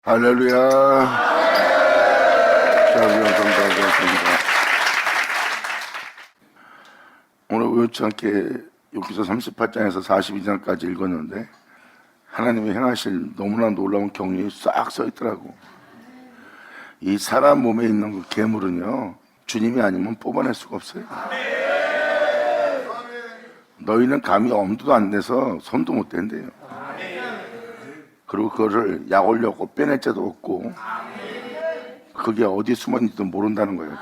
할렐루야. 감사합니다. 오늘 우연치 않게 욥기서 38장에서 42장까지 읽었는데 하나님이 행하실 너무나 놀라운 경륜이 싹 써 있더라고. 이 사람 몸에 있는 그 괴물은요, 주님이 아니면 뽑아낼 수가 없어요. 너희는 감히 엄두도 안 내서 손도 못 댄대요. 그리고 그거를 약 올려고 빼낼 자도 없고, 그게 어디 숨었는지도 모른다는 거예요.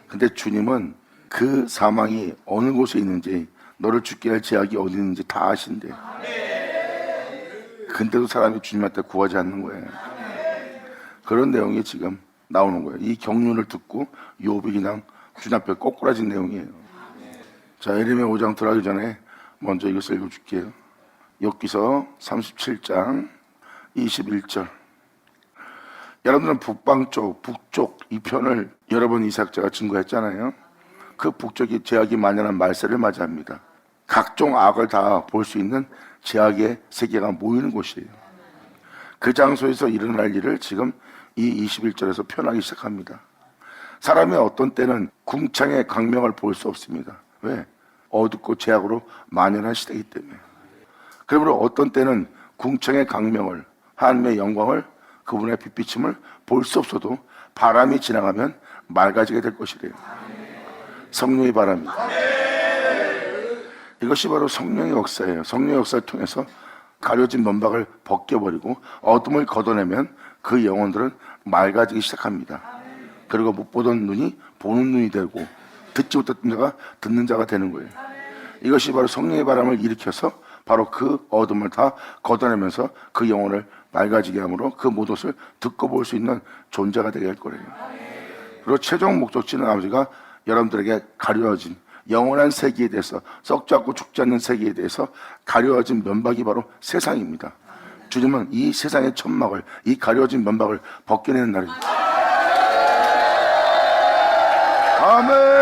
근데 주님은 그 사망이 어느 곳에 있는지, 너를 죽게 할 제약이 어디 있는지 다 아신대. 근데도 사람이 주님한테 구하지 않는 거예요. 그런 내용이 지금 나오는 거예요. 이 경륜을 듣고 욥이 그냥 주님 앞에 꼬꾸라진 내용이에요. 자, 예레미야 5장 들어가기 전에 먼저 이것을 읽어줄게요. 욥기서 37장 21절. 여러분들은 북쪽 이 편을 여러 번 이삭자가 증거했잖아요. 그 북쪽이 제약이 만연한 말세를 맞이합니다. 각종 악을 다 볼 수 있는 제약의 세계가 모이는 곳이에요. 그 장소에서 일어날 일을 지금 이 21절에서 표현하기 시작합니다. 사람이 어떤 때는 궁창의 광명을 볼 수 없습니다. 왜? 어둡고 제약으로 만연한 시대이기 때문에. 그러므로 어떤 때는 궁창의 광명을, 하나님의 영광을, 그분의 빛비침을 볼 수 없어도 바람이 지나가면 맑아지게 될 것이래요. 성령의 바람입니다. 이것이 바로 성령의 역사예요. 성령의 역사를 통해서 가려진 면박을 벗겨버리고 어둠을 걷어내면 그 영혼들은 맑아지기 시작합니다. 그리고 못 보던 눈이 보는 눈이 되고 듣지 못했던 자가 듣는 자가 되는 거예요. 이것이 바로 성령의 바람을 일으켜서 바로 그 어둠을 다 걷어내면서 그 영혼을 맑아지게 함으로 그 모든 것을 듣고 볼 수 있는 존재가 되게 할 거예요. 그리고 최종 목적지는 아버지가 여러분들에게 가려진 영원한 세계에 대해서, 썩지 않고 죽지 않는 세계에 대해서 가려진 면박이 바로 세상입니다. 주님은 이 세상의 천막을, 이 가려진 면박을 벗겨내는 날입니다. 아멘.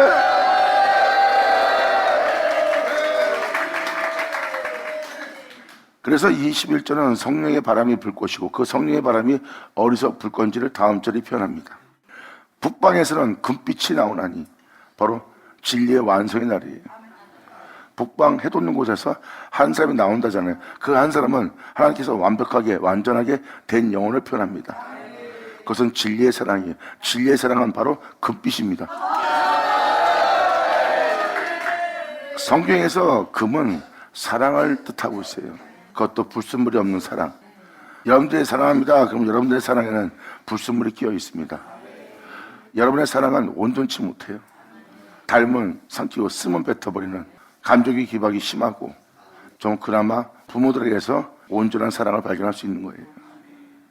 그래서 21절은 성령의 바람이 불 것이고 그 성령의 바람이 어디서 불 건지를 다음 절이 표현합니다. 북방에서는 금빛이 나오나니 바로 진리의 완성의 날이에요. 북방 해돋는 곳에서 한 사람이 나온다잖아요. 그 한 사람은 하나님께서 완벽하게 완전하게 된 영혼을 표현합니다. 그것은 진리의 사랑이에요. 진리의 사랑은 바로 금빛입니다. 성경에서 금은 사랑을 뜻하고 있어요. 그것도 불순물이 없는 사랑. 여러분들이 사랑합니다. 그럼 여러분들의 사랑에는 불순물이 끼어 있습니다. 여러분의 사랑은 온전치 못해요. 닮은 삼키고 쓰면 뱉어버리는 감정의 기박이 심하고 좀 그나마 부모들에게서 온전한 사랑을 발견할 수 있는 거예요.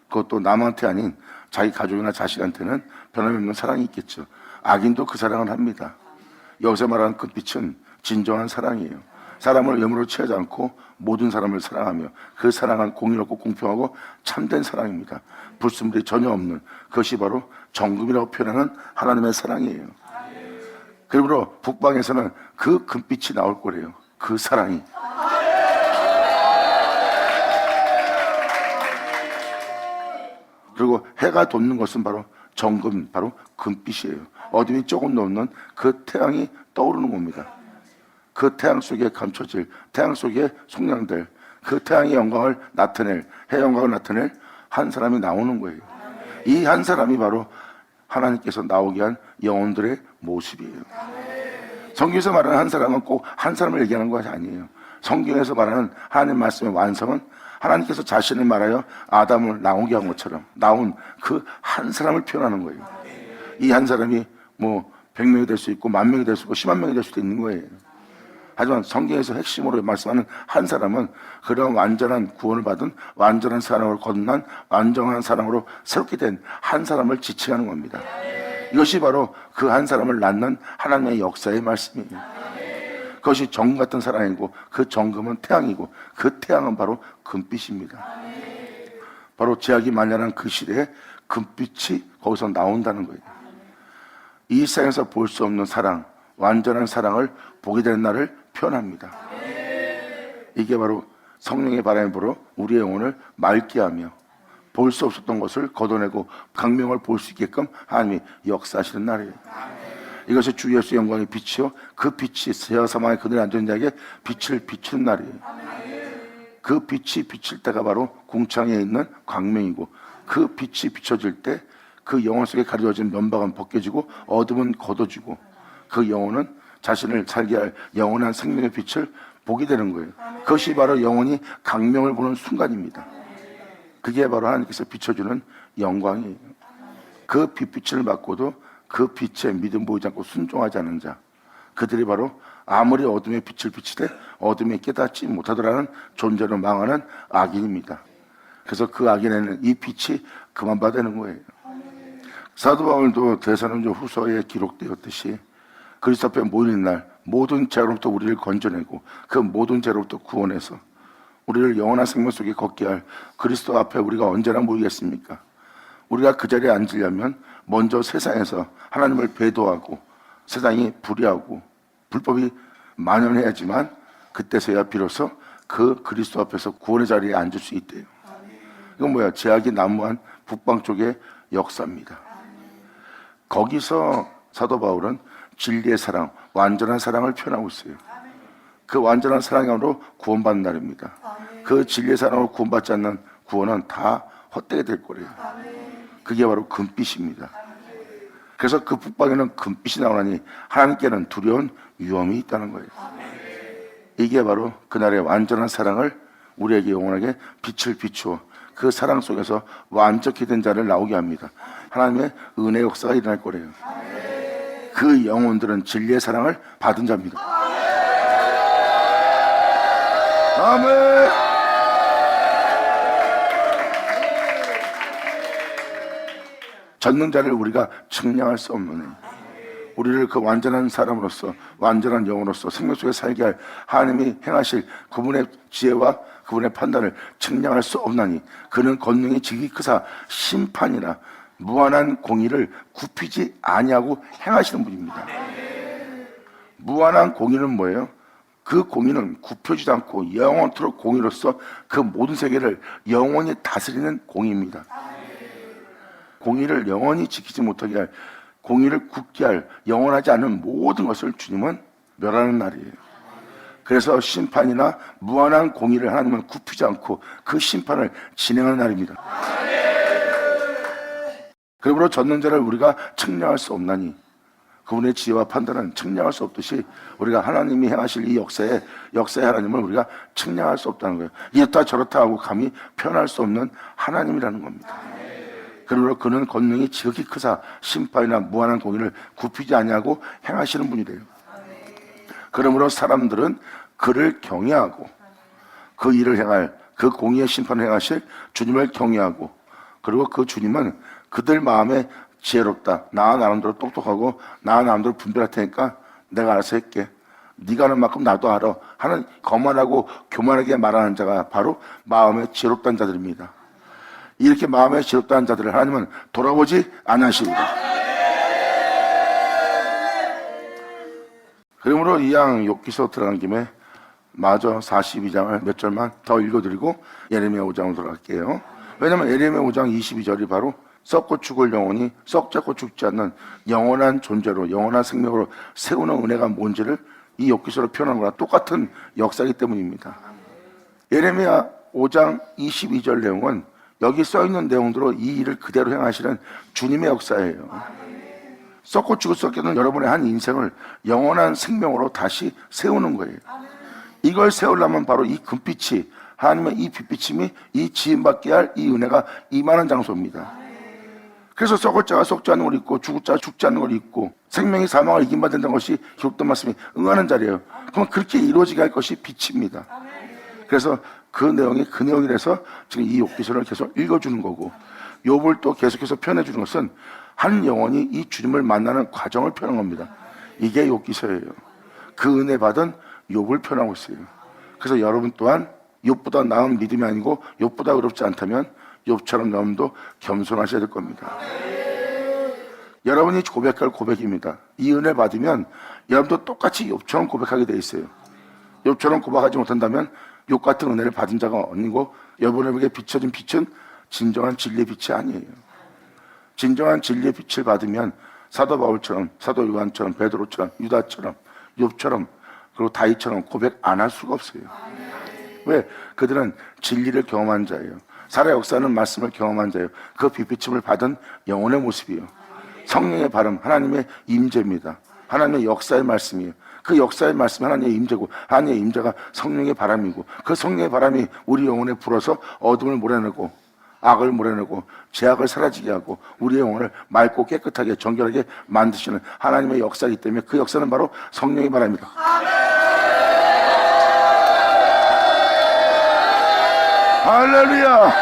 그것도 남한테 아닌 자기 가족이나 자식한테는 변함없는 사랑이 있겠죠. 악인도 그 사랑을 합니다. 여기서 말하는 끝빛은 진정한 사랑이에요. 사람을 외모로 취하지 않고 모든 사람을 사랑하며 그 사랑은 공의롭고 공평하고 참된 사랑입니다. 불순물이 전혀 없는 그것이 바로 정금이라고 표현하는 하나님의 사랑이에요. 그리고 북방에서는 그 금빛이 나올 거래요. 그 사랑이. 그리고 해가 돋는 것은 바로 정금, 바로 금빛이에요. 어둠이 조금도 없는 그 태양이 떠오르는 겁니다. 그 태양 속에 감춰질, 태양 속에 속량될, 그 태양의 영광을 나타낼, 해의 영광을 나타낼 한 사람이 나오는 거예요. 이 한 사람이 바로 하나님께서 나오게 한 영혼들의 모습이에요. 성경에서 말하는 한 사람은 꼭 한 사람을 얘기하는 것이 아니에요. 성경에서 말하는 하나님 말씀의 완성은 하나님께서 자신을 말하여 아담을 나오게 한 것처럼 나온 그 한 사람을 표현하는 거예요. 이 한 사람이 뭐 100명이 될 수 있고 10,000명이 될 수 있고 10만 명이 될 수도 있는 거예요. 하지만 성경에서 핵심으로 말씀하는 한 사람은 그런 완전한 구원을 받은 완전한 사랑을 거듭난 완전한 사랑으로 새롭게 된 한 사람을 지칭하는 겁니다. 이것이 바로 그 한 사람을 낳는 하나님의 역사의 말씀이에요. 그것이 정금 같은 사랑이고 그 정금은 태양이고 그 태양은 바로 금빛입니다. 바로 제약이 만연한 그 시대에 금빛이 거기서 나온다는 거예요. 이 세상에서 볼 수 없는 사랑, 완전한 사랑을 보게 되는 날을 표현합니다. 이게 바로 성령의 바람이 불어 우리의 영혼을 맑게 하며 볼 수 없었던 것을 걷어내고 광명을 볼 수 있게끔 하나님이 역사하시는 날이에요. 이것이 주 예수의 영광의 빛이요 그 빛이 세하 사망의 그늘에 앉은 자에게 빛을 비추는 날이에요. 그 빛이 비칠 때가 바로 궁창에 있는 광명이고, 그 빛이 비춰질 때 그 영혼 속에 가려진 면박은 벗겨지고 어둠은 걷어지고, 그 영혼은 자신을 살게 할 영원한 생명의 빛을 보게 되는 거예요. 그것이 바로 영혼이 광명을 보는 순간입니다. 그게 바로 하나님께서 비춰주는 영광이에요. 그 빛빛을 받고도 그 빛에 믿음 보이지 않고 순종하지 않는 자, 그들이 바로 아무리 어둠의 빛을 비치되 어둠에 깨닫지 못하더라는 존재로 망하는 악인입니다. 그래서 그 악인에는 이 빛이 그만 받는 거예요. 사도 바울도 데살로니가 후서에 기록되었듯이 그리스도 앞에 모이는 날 모든 죄로부터 우리를 건져내고 그 모든 죄로부터 구원해서 우리를 영원한 생명 속에 걷게 할 그리스도 앞에 우리가 언제나 모이겠습니까? 우리가 그 자리에 앉으려면 먼저 세상에서 하나님을 배도하고 세상이 불의하고 불법이 만연해야지만 그때서야 비로소 그 그리스도 앞에서 구원의 자리에 앉을 수 있대요. 이건 뭐야? 제약이 난무한 북방쪽의 역사입니다. 거기서 사도 바울은 진리의 사랑, 완전한 사랑을 표현하고 있어요. 그 완전한 사랑으로 구원받는 날입니다. 그 진리의 사랑으로 구원받지 않는 구원은 다 헛되게 될 거래요. 그게 바로 금빛입니다. 그래서 그 북방에는 금빛이 나오나니 하나님께는 두려운 위험이 있다는 거예요. 이게 바로 그날의 완전한 사랑을 우리에게 영원하게 빛을 비추어 그 사랑 속에서 완전히 된 자를 나오게 합니다. 하나님의 은혜의 역사가 일어날 거래요. 그 영혼들은 진리의 사랑을 받은 자입니다. 아멘. 젖는 자를 우리가 측량할 수 없는, 우리를 그 완전한 사람으로서 완전한 영으로서 생명 속에 살게 할 하나님이 행하실 그분의 지혜와 그분의 판단을 측량할 수 없나니 그는 권능이 지극히 크사 심판이나 무한한 공의를 굽히지 아니하고 행하시는 분입니다. 무한한 공의는 뭐예요? 그 공의는 굽혀지지 않고 영원토록 공의로서 그 모든 세계를 영원히 다스리는 공의입니다. 공의를 영원히 지키지 못하게 할, 공의를 굳게 할, 영원하지 않은 모든 것을 주님은 멸하는 날이에요. 그래서 심판이나 무한한 공의를 하나님은 굽히지 않고 그 심판을 진행하는 날입니다. 그러므로 젖는 자를 우리가 측량할 수 없나니 그분의 지혜와 판단은 측량할 수 없듯이 우리가 하나님이 행하실 이 역사의 하나님을 우리가 측량할 수 없다는 거예요. 이렇다 저렇다 하고 감히 표현할 수 없는 하나님이라는 겁니다. 그러므로 그는 권능이 지극히 크사 심판이나 무한한 공의를 굽히지 아니하고 행하시는 분이래요. 그러므로 사람들은 그를 경외하고 그 일을 행할, 그 공의의 심판을 행하실 주님을 경외하고, 그리고 그 주님은 그들 마음에 지혜롭다, 나 나름대로 똑똑하고 나 나름대로 분별할 테니까 내가 알아서 할게, 네가 아는 만큼 나도 알아 하는 거만하고 교만하게 말하는 자가 바로 마음에 지혜롭다는 자들입니다. 이렇게 마음에 지혜롭다는 자들을 하나님은 돌아보지 않으십니다. 그러므로 이왕 욥기서 들어간 김에 마저 42장을 몇 절만 더 읽어드리고 예레미야 5장으로 들어갈게요. 왜냐하면 예레미야 5장 22절이 바로 썩고 죽을 영혼이 썩자고 죽지 않는 영원한 존재로, 영원한 생명으로 세우는 은혜가 뭔지를 이 욥기서로 표현한 거랑 똑같은 역사이기 때문입니다. 예레미야 5장 22절 내용은 여기 써있는 내용대로 이 일을 그대로 행하시는 주님의 역사예요. 썩고 죽을 수 없겠는 여러분의 한 인생을 영원한 생명으로 다시 세우는 거예요. 이걸 세우려면 바로 이 금빛이, 하나님의 이 빛비침이, 이 지음받게 할 이 은혜가 임하는 장소입니다. 그래서 썩을 자가 썩지 않는 걸 잊고 죽을 자가 죽지 않는 걸 잊고 생명이 사망을 이김받 된다는 것이 기록된 말씀이 응하는 자리예요. 그럼 그렇게 이루어지게 할 것이 빛입니다. 그래서 그 내용이라서 지금 이 욥기서를 계속 읽어주는 거고, 욥을 또 계속해서 표현해 주는 것은 한 영혼이 이 주님을 만나는 과정을 표현한 겁니다. 이게 욥기서예요. 그 은혜 받은 욥을 표현하고 있어요. 그래서 여러분 또한 욥보다 나은 믿음이 아니고 욥보다 어렵지 않다면 욥처럼 여러분도 겸손하셔야 될 겁니다. 여러분이 고백할 고백입니다. 이 은혜 받으면 여러분도 똑같이 욥처럼 고백하게 돼 있어요. 욥처럼 고백하지 못한다면 욥 같은 은혜를 받은 자가 아니고 여러분에게 비춰진 빛은 진정한 진리의 빛이 아니에요. 진정한 진리의 빛을 받으면 사도 바울처럼, 사도 요한처럼, 베드로처럼, 유다처럼, 욥처럼, 그리고 다윗처럼 고백 안 할 수가 없어요. 왜? 그들은 진리를 경험한 자예요. 살아 역사하는 말씀을 경험한 자예요. 그 빛비침을 받은 영혼의 모습이에요. 성령의 발음, 하나님의 임재입니다. 하나님의 역사의 말씀이에요. 그 역사의 말씀이 하나님의 임재고, 하나님의 임재가 성령의 바람이고, 그 성령의 바람이 우리 영혼에 불어서 어둠을 몰아내고 악을 몰아내고 죄악을 사라지게 하고 우리의 영혼을 맑고 깨끗하게 정결하게 만드시는 하나님의 역사이기 때문에 그 역사는 바로 성령의 바람이다. 할렐루야.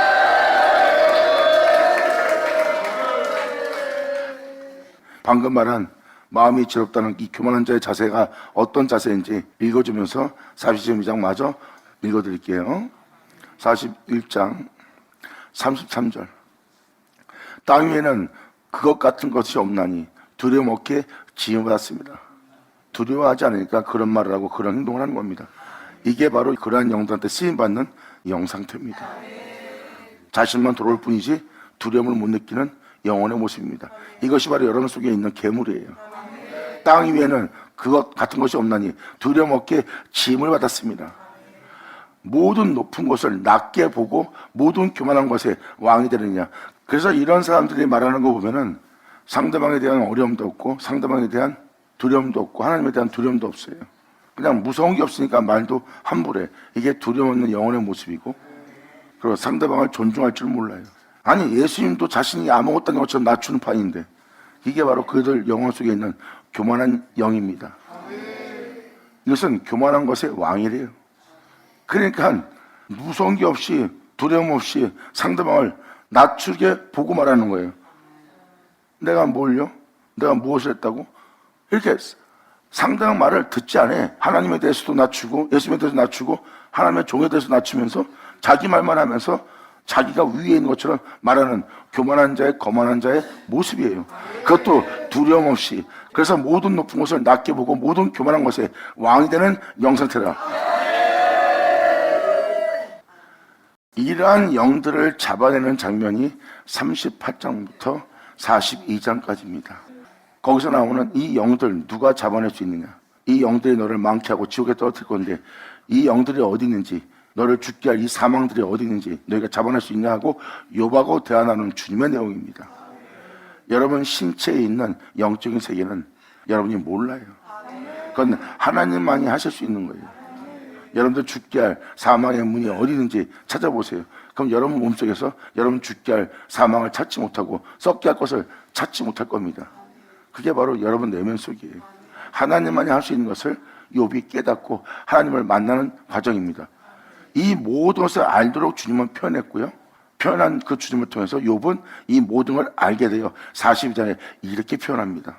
방금 말한 마음이 지럽다는 이 교만한 자의 자세가 어떤 자세인지 읽어주면서 42장 마저 읽어드릴게요. 41장 33절. 땅 위에는 그것 같은 것이 없나니 두려움 없게 지음받았습니다. 두려워하지 않으니까 그런 말을 하고 그런 행동을 하는 겁니다. 이게 바로 그러한 영들한테 쓰임받는 영 상태입니다. 자신만 돌아올 뿐이지 두려움을 못 느끼는 영혼의 모습입니다. 이것이 바로 여러분 속에 있는 괴물이에요. 땅 위에는 그것 같은 것이 없나니 두려움 없게 지음을 받았습니다. 모든 높은 것을 낮게 보고 모든 교만한 것에 왕이 되느냐. 그래서 이런 사람들이 말하는 거 보면은 상대방에 대한 어려움도 없고 상대방에 대한 두려움도 없고 하나님에 대한 두려움도 없어요. 그냥 무서운 게 없으니까 말도 함부로 해. 이게 두려움 없는 영혼의 모습이고, 그리고 상대방을 존중할 줄 몰라요. 아니, 예수님도 자신이 아무것도 아닌 것처럼 낮추는 판인데 이게 바로 그들 영혼 속에 있는 교만한 영입니다. 이것은 교만한 것의 왕이래요. 그러니까 무서운 게 없이 두려움 없이 상대방을 낮추게 보고 말하는 거예요. 내가 뭘요? 내가 무엇을 했다고? 이렇게 상대방 말을 듣지 않아. 하나님에 대해서도 낮추고 예수님에 대해서 낮추고 하나님의 종에 대해서 낮추면서 자기 말만 하면서 자기가 위에 있는 것처럼 말하는 교만한 자의 거만한 자의 모습이에요. 그것도 두려움 없이. 그래서 모든 높은 것을 낮게 보고 모든 교만한 것에 왕이 되는 영상태라. 이러한 영들을 잡아내는 장면이 38장부터 42장까지입니다. 거기서 나오는 이 영들 누가 잡아낼 수 있느냐. 이 영들이 너를 망케하고 지옥에 떨어뜨릴 건데 이 영들이 어디 있는지, 너를 죽게 할 이 사망들이 어디 있는지 너희가 잡아낼 수 있냐 하고 욥하고 대화 나누는 주님의 내용입니다. 여러분 신체에 있는 영적인 세계는 여러분이 몰라요. 그건 하나님만이 하실 수 있는 거예요. 여러분들 죽게 할 사망의 문이 어디 있는지 찾아보세요. 그럼 여러분 몸속에서 여러분 죽게 할 사망을 찾지 못하고 썩게 할 것을 찾지 못할 겁니다. 그게 바로 여러분 내면 속이에요. 하나님만이 할 수 있는 것을 욥이 깨닫고 하나님을 만나는 과정입니다. 이 모든 것을 알도록 주님은 표현했고요. 표현한 그 주님을 통해서 욥은 이 모든 걸 알게 되어 42장에 이렇게 표현합니다.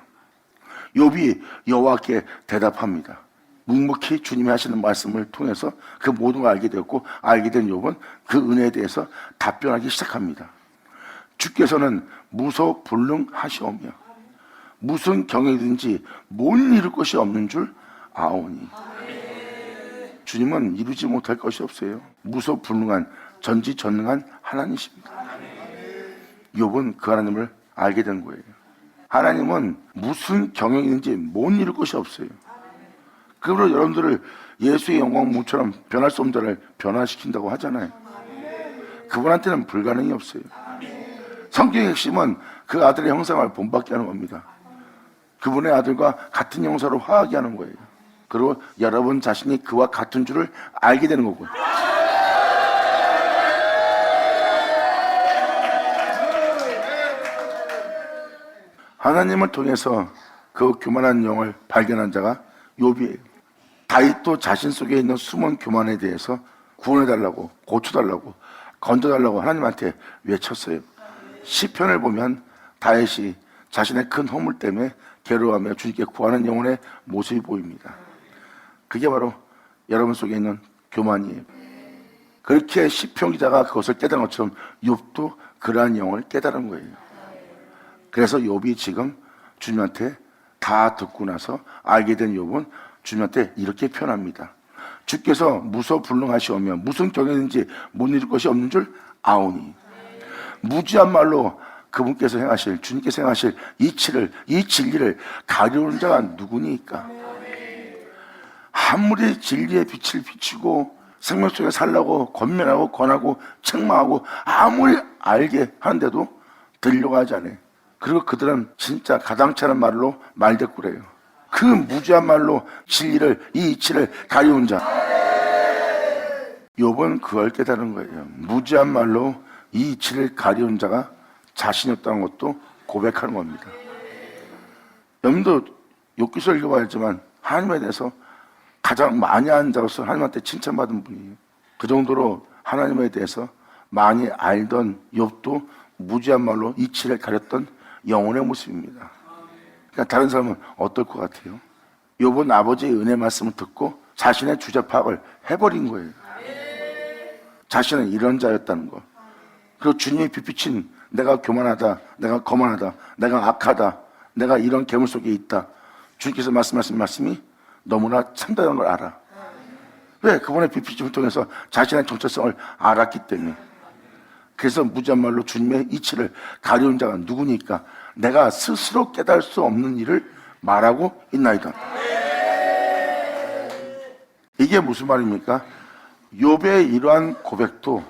욥이 여호와께 대답합니다. 묵묵히 주님이 하시는 말씀을 통해서 그 모든 걸 알게 되었고, 알게 된 욥은 그 은혜에 대해서 답변하기 시작합니다. 주께서는 무소불능하시오며 무슨 경영이든지 못 이룰 것이 없는 줄 아오니. 주님은 이루지 못할 것이 없어요. 무소불능한 전지전능한 하나님이십니다. 욥은 그 하나님을 알게 된 거예요. 하나님은 무슨 경영이든지 못 이룰 것이 없어요. 그러므로 여러분들을 예수의 영광 모처럼 변할 수 없는 자를 변화시킨다고 하잖아요. 그분한테는 불가능이 없어요. 성경의 핵심은 그 아들의 형상을 본받게 하는 겁니다. 그분의 아들과 같은 형상으로 화하게 하는 거예요. 그리고 여러분 자신이 그와 같은 줄을 알게 되는 거고요. 하나님을 통해서 그 교만한 영을 발견한 자가 욥이에요. 다윗도 자신 속에 있는 숨은 교만에 대해서 구원해달라고, 고쳐달라고, 건져달라고 하나님한테 외쳤어요. 시편을 보면 다윗이 자신의 큰 허물 때문에 괴로워하며 주님께 구하는 영혼의 모습이 보입니다. 그게 바로 여러분 속에 있는 교만이에요. 그렇게 시편 기자가 그것을 깨달은 것처럼 욥도 그러한 영을 깨달은 거예요. 그래서 욥이 지금 주님한테 다 듣고 나서 알게 된 욥은 주님한테 이렇게 표현합니다. 주께서 무소불능하시오며 무슨 경영인지 못 이룰 것이 없는 줄 아오니. 무지한 말로 그분께서 행하실, 주님께서 행하실 이치를, 이 진리를 가려는 자가 누구니까? 아무리 진리의 빛을 비추고 생명 속에 살라고 권면하고 권하고 책망하고 아무리 알게 하는데도 들려고 하지 않아요. 그리고 그들은 진짜 가당치 않은 말로 말대꾸래요. 그 무지한 말로 진리를, 이 이치를 가려운 자. 욥은 그걸 깨달은 거예요. 무지한 말로 이 이치를 가려운 자가 자신이 없다는 것도 고백하는 겁니다. 여러분도 욥기서를 읽어봐야지만 하나님에 대해서 가장 많이 아는 자로서 하나님한테 칭찬받은 분이에요. 그 정도로 하나님에 대해서 많이 알던 욥도 무지한 말로 이치를 가렸던 영혼의 모습입니다. 그러니까 다른 사람은 어떨 것 같아요? 욥은 아버지의 은혜 말씀을 듣고 자신의 주제 파악을 해버린 거예요. 자신은 이런 자였다는 거. 그리고 주님이 비비친 내가 교만하다, 내가 거만하다, 내가 악하다, 내가 이런 괴물 속에 있다. 주님께서 말씀하신 말씀이 너무나 참다는 걸 알아. 왜? 그분의 비피침을 통해서 자신의 정체성을 알았기 때문에. 그래서 무지한 말로 주님의 이치를 가려운 자가 누구니까 내가 스스로 깨달을 수 없는 일을 말하고 있나이다. 이게 무슨 말입니까? 욥의 이러한 고백도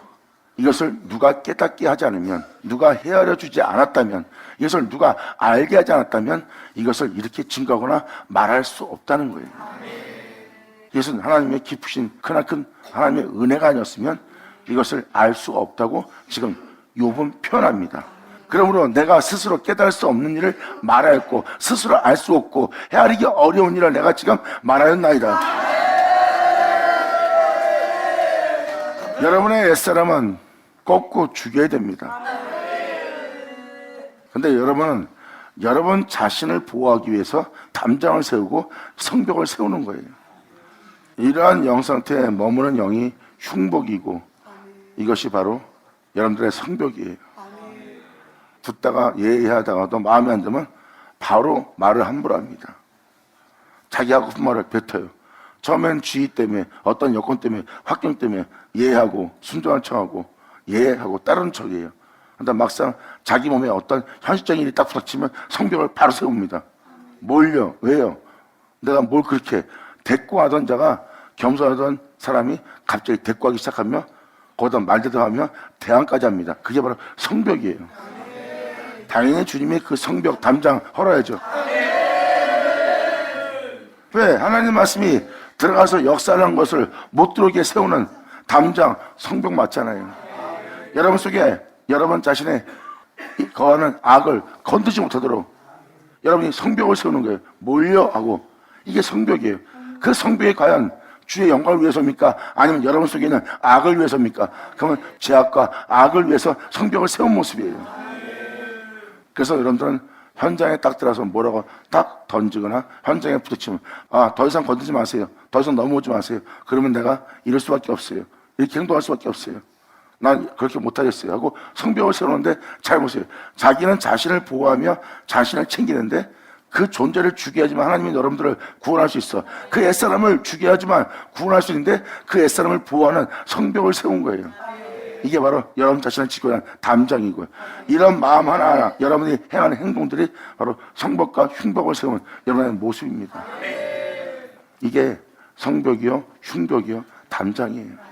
이것을 누가 깨닫게 하지 않으면, 누가 헤아려 주지 않았다면, 이것을 누가 알게 하지 않았다면 이것을 이렇게 증거하거나 말할 수 없다는 거예요. 이것은 하나님의 깊으신 크나큰 하나님의 은혜가 아니었으면 이것을 알 수가 없다고 지금 욥은 표현합니다. 그러므로 내가 스스로 깨달을 수 없는 일을 말하였고 스스로 알 수 없고 헤아리기 어려운 일을 내가 지금 말하였나이다. 여러분의 옛사람은 꺾고 죽여야 됩니다. 근데 여러분은 여러분 자신을 보호하기 위해서 담장을 세우고 성벽을 세우는 거예요. 이러한 영 상태에 머무는 영이 흉복이고 이것이 바로 여러분들의 성벽이에요. 듣다가 예의하다가도 마음에 안 들면 바로 말을 함부로 합니다. 자기 하고 싶은 말을 뱉어요. 처음엔 주의 때문에, 어떤 여건 때문에, 환경 때문에 예하고 순종한 척하고 예하고 따르는 척이에요. 근데 막상 자기 몸에 어떤 현실적인 일이 딱 부닥치면 성벽을 바로 세웁니다. 뭘요? 왜요? 내가 뭘 그렇게 대꾸하던 자가, 겸손하던 사람이 갑자기 대꾸하기 시작하며 거기다 말대답하며 대항까지 합니다. 그게 바로 성벽이에요. 당연히 주님이 그 성벽 담장 헐어야죠. 왜? 하나님 말씀이 들어가서 역사하는 것을 못 들어오게 세우는 담장, 성벽 맞잖아요. 여러분 속에 여러분 자신의 거하는 악을 건드지 못하도록 여러분이 성벽을 세우는 거예요. 몰려 하고. 이게 성벽이에요. 그 성벽이 과연 주의 영광을 위해서입니까? 아니면 여러분 속에 있는 악을 위해서입니까? 그러면 죄악과 악을 위해서 성벽을 세운 모습이에요. 그래서 여러분들은 현장에 딱 들어가서 뭐라고 딱 던지거나 현장에 부딪히면 더 이상 건드지 마세요. 더 이상 넘어오지 마세요. 그러면 내가 이럴 수밖에 없어요. 이렇게 행동할 수밖에 없어요. 난 그렇게 못하겠어요 하고 성벽을 세우는데 잘 보세요. 자기는 자신을 보호하며 자신을 챙기는데 그 존재를 죽여야지만 하나님이 여러분들을 구원할 수 있어. 그 옛사람을 죽여야지만 구원할 수 있는데 그 옛사람을 보호하는 성벽을 세운 거예요. 이게 바로 여러분 자신을 지키고 있는 담장이고요. 이런 마음 하나하나 여러분이 행하는 행동들이 바로 성벽과 흉벽을 세운 여러분의 모습입니다. 이게 성벽이요, 흉벽이요, 담장이에요.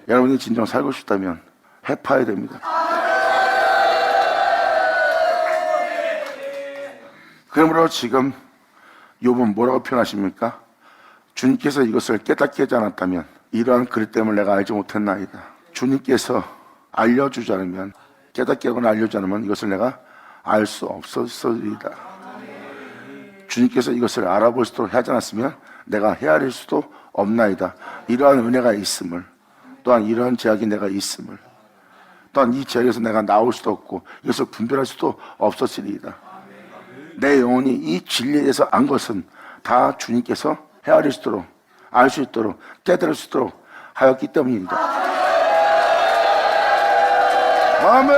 여러분이 진정 살고 싶다면 해파야 됩니다. 그러므로 지금 욥은 뭐라고 표현하십니까? 주님께서 이것을 깨닫게 하지 않았다면 이러한 그릇됨을 내가 알지 못했나이다. 주님께서 알려주지 않으면, 깨닫게 하거나 알려주지 않으면 이것을 내가 알 수 없었으리다. 주님께서 이것을 알아볼 수도 하지 않았으면 내가 헤아릴 수도 없나이다. 이러한 은혜가 있음을, 또한 이러한 제약이 내가 있음을, 또한 이 제약에서 내가 나올 수도 없고 이것을 분별할 수도 없었으리이다. 내 영혼이 이 진리에 대해서 안 것은 다 주님께서 헤아릴 수 있도록, 알 수 있도록, 깨달을 수 있도록 하였기 때문입니다. 아멘.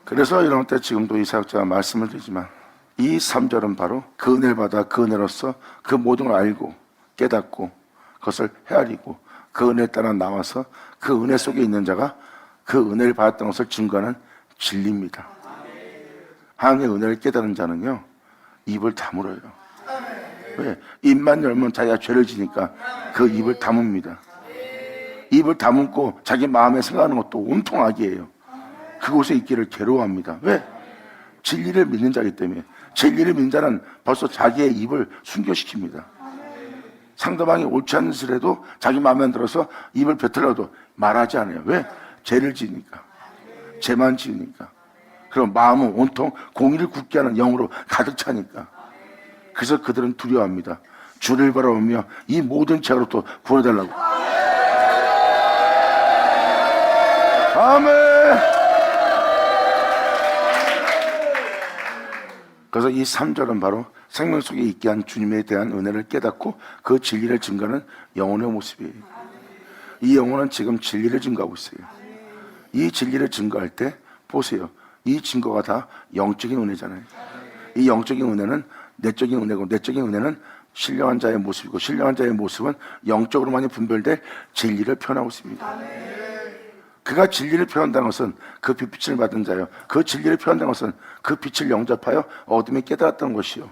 그래서 이런 때 지금도 이 사역자가 말씀을 드리지만 이 3절은 바로 그 은혜를 받아 그 은혜로서 그 모든 걸 알고 깨닫고 그것을 헤아리고 그 은혜에 따라 나와서 그 은혜 속에 있는 자가 그 은혜를 받았던 것을 증거하는 진리입니다. 하나님의 은혜를 깨달은 자는요, 입을 다물어요. 왜? 입만 열면 자기가 죄를 지니까 그 입을 다뭅니다. 입을 다물고 자기 마음에 생각하는 것도 온통 악이에요. 그곳에 있기를 괴로워합니다. 왜? 진리를 믿는 자이기 때문에. 진리를 믿는 자는 벌써 자기의 입을 순교시킵니다. 상대방이 옳지 않은 짓을 해도 자기 마음에 안 들어서 입을 뱉으려도 말하지 않아요. 왜? 죄를 지으니까. 죄만 지으니까. 그럼 마음은 온통 공의를 굳게 하는 영으로 가득 차니까. 그래서 그들은 두려워합니다. 주를 바라보며 이 모든 죄로부터 구원해달라고. 아멘. 그래서 이 3절은 바로 생명 속에 있게 한 주님에 대한 은혜를 깨닫고 그 진리를 증거하는 영혼의 모습이에요. 이 영혼은 지금 진리를 증거하고 있어요. 이 진리를 증거할 때 보세요. 이 증거가 다 영적인 은혜잖아요. 이 영적인 은혜는 내적인 은혜고, 내적인 은혜는 신령한 자의 모습이고, 신령한 자의 모습은 영적으로만이 분별될 진리를 표현하고 있습니다. 그가 진리를 표현한다는 것은 그 빛을 받은 자요, 그 진리를 표현한다는 것은 그 빛을 영접하여 어둠이 깨달았던 것이요,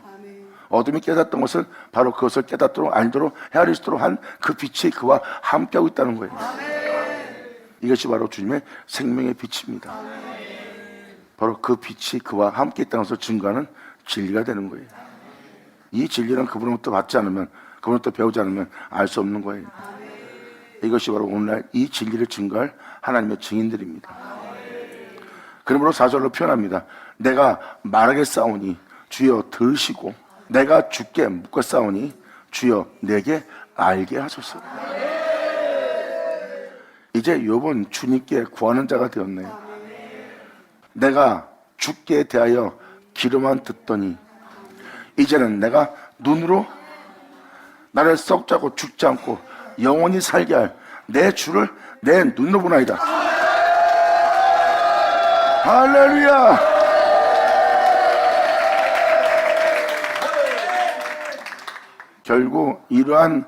어둠이 깨달았던 것은 바로 그것을 깨닫도록 알도록 헤아릴 수 있도록 한 그 빛이 그와 함께하고 있다는 거예요. 이것이 바로 주님의 생명의 빛입니다. 바로 그 빛이 그와 함께 있다는 것을 증거하는 진리가 되는 거예요. 이 진리는 그분으로부터 받지 않으면, 그분으로부터 배우지 않으면 알 수 없는 거예요. 이것이 바로 오늘날 이 진리를 증거할 하나님의 증인들입니다. 그러므로 4절로 표현합니다. 내가 말하겠사오니 주여 들으시고, 내가 주께 묻겠사오니 주여 내게 알게 하소서. 이제 욥은 주님께 구하는 자가 되었네요. 내가 주께 대하여 귀로만 듣더니 이제는 내가 눈으로 나를 썩자고 죽지 않고 영원히 살게 할 내 주를 내 눈으로 보나이다. 할렐루야. 결국 이러한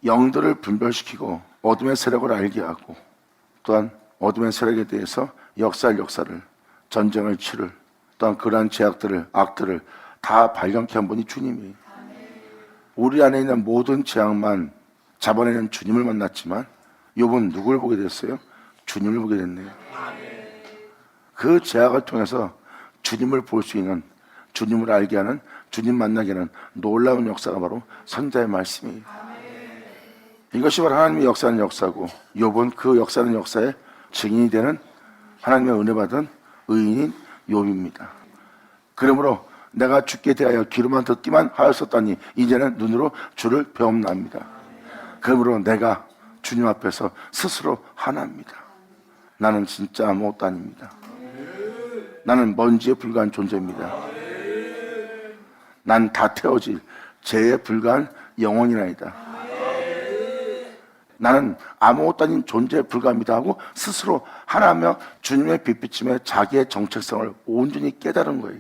영들을 분별시키고 어둠의 세력을 알게 하고, 또한 어둠의 세력에 대해서 역사를 전쟁을 치를, 또한 그러한 죄악들을, 악들을 다 발견케 한 분이 주님이에요. 우리 안에 있는 모든 죄악만 잡아내는 주님을 만났지만 욥은 누굴 보게 됐어요? 주님을 보게 됐네요. 그 죄악을 통해서 주님을 볼 수 있는, 주님을 알게 하는, 주님 만나게 하는 놀라운 역사가 바로 선자의 말씀이에요. 이것이 바로 하나님의 역사는 역사고, 욥은 그 역사는 역사의 증인이 되는 하나님의 은혜 받은 의인인 욥입니다. 그러므로 내가 주께 대하여 귀로만 듣기만 하였었다니 이제는 눈으로 주를 배움납니다. 그러므로 내가 주님 앞에서 스스로 하나입니다. 나는 진짜 아무것도 아닙니다. 나는 먼지에 불과한 존재입니다. 난 다 태워질 죄에 불과한 영혼이나이다. 나는 아무것도 아닌 존재에 불과합니다 하고 스스로 하나며 주님의 빛비침에 자기의 정체성을 온전히 깨달은 거예요.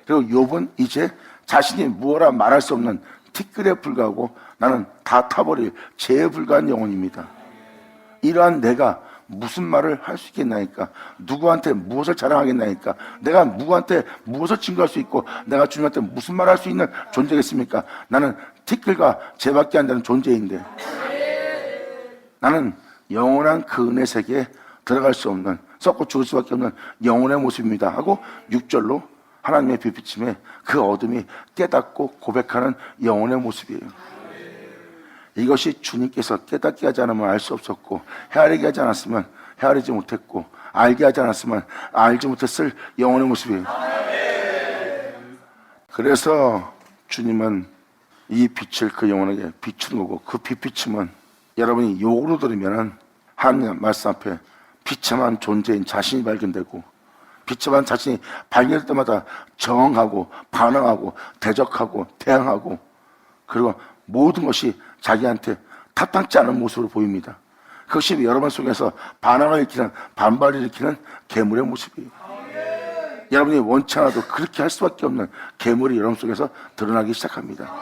그리고 욥은 이제 자신이 무엇라 말할 수 없는 티끌에 불과하고 나는 다 타버릴 죄에 불과한 영혼입니다. 이러한 내가 무슨 말을 할 수 있겠나이까? 누구한테 무엇을 자랑하겠나이까? 내가 누구한테 무엇을 증거할 수 있고 내가 주님한테 무슨 말을 할 수 있는 존재겠습니까? 나는 티끌과 죄밖에 안 되는 존재인데, 나는 영원한 그 은혜 세계에 들어갈 수 없는, 썩고 죽을 수밖에 없는 영혼의 모습입니다 하고 6절로 하나님의 빛비침에 그 어둠이 깨닫고 고백하는 영혼의 모습이에요. 이것이 주님께서 깨닫게 하지 않으면 알 수 없었고, 헤아리게 하지 않았으면 헤아리지 못했고, 알게 하지 않았으면 알지 못했을 영혼의 모습이에요. 그래서 주님은 이 빛을 그 영혼에게 비추는 거고, 그 빛비침은 여러분이 욕으로 들으면 하나님 말씀 앞에 비참한 존재인 자신이 발견되고, 비참한 자신이 발견될 때마다 저항하고 반항하고 대적하고 대항하고, 그리고 모든 것이 자기한테 타당치 않은 모습으로 보입니다. 그것이 여러분 속에서 반항을 일으키는, 반발을 일으키는 괴물의 모습이에요. 여러분이 원치 않아도 그렇게 할 수밖에 없는 괴물이 여러분 속에서 드러나기 시작합니다.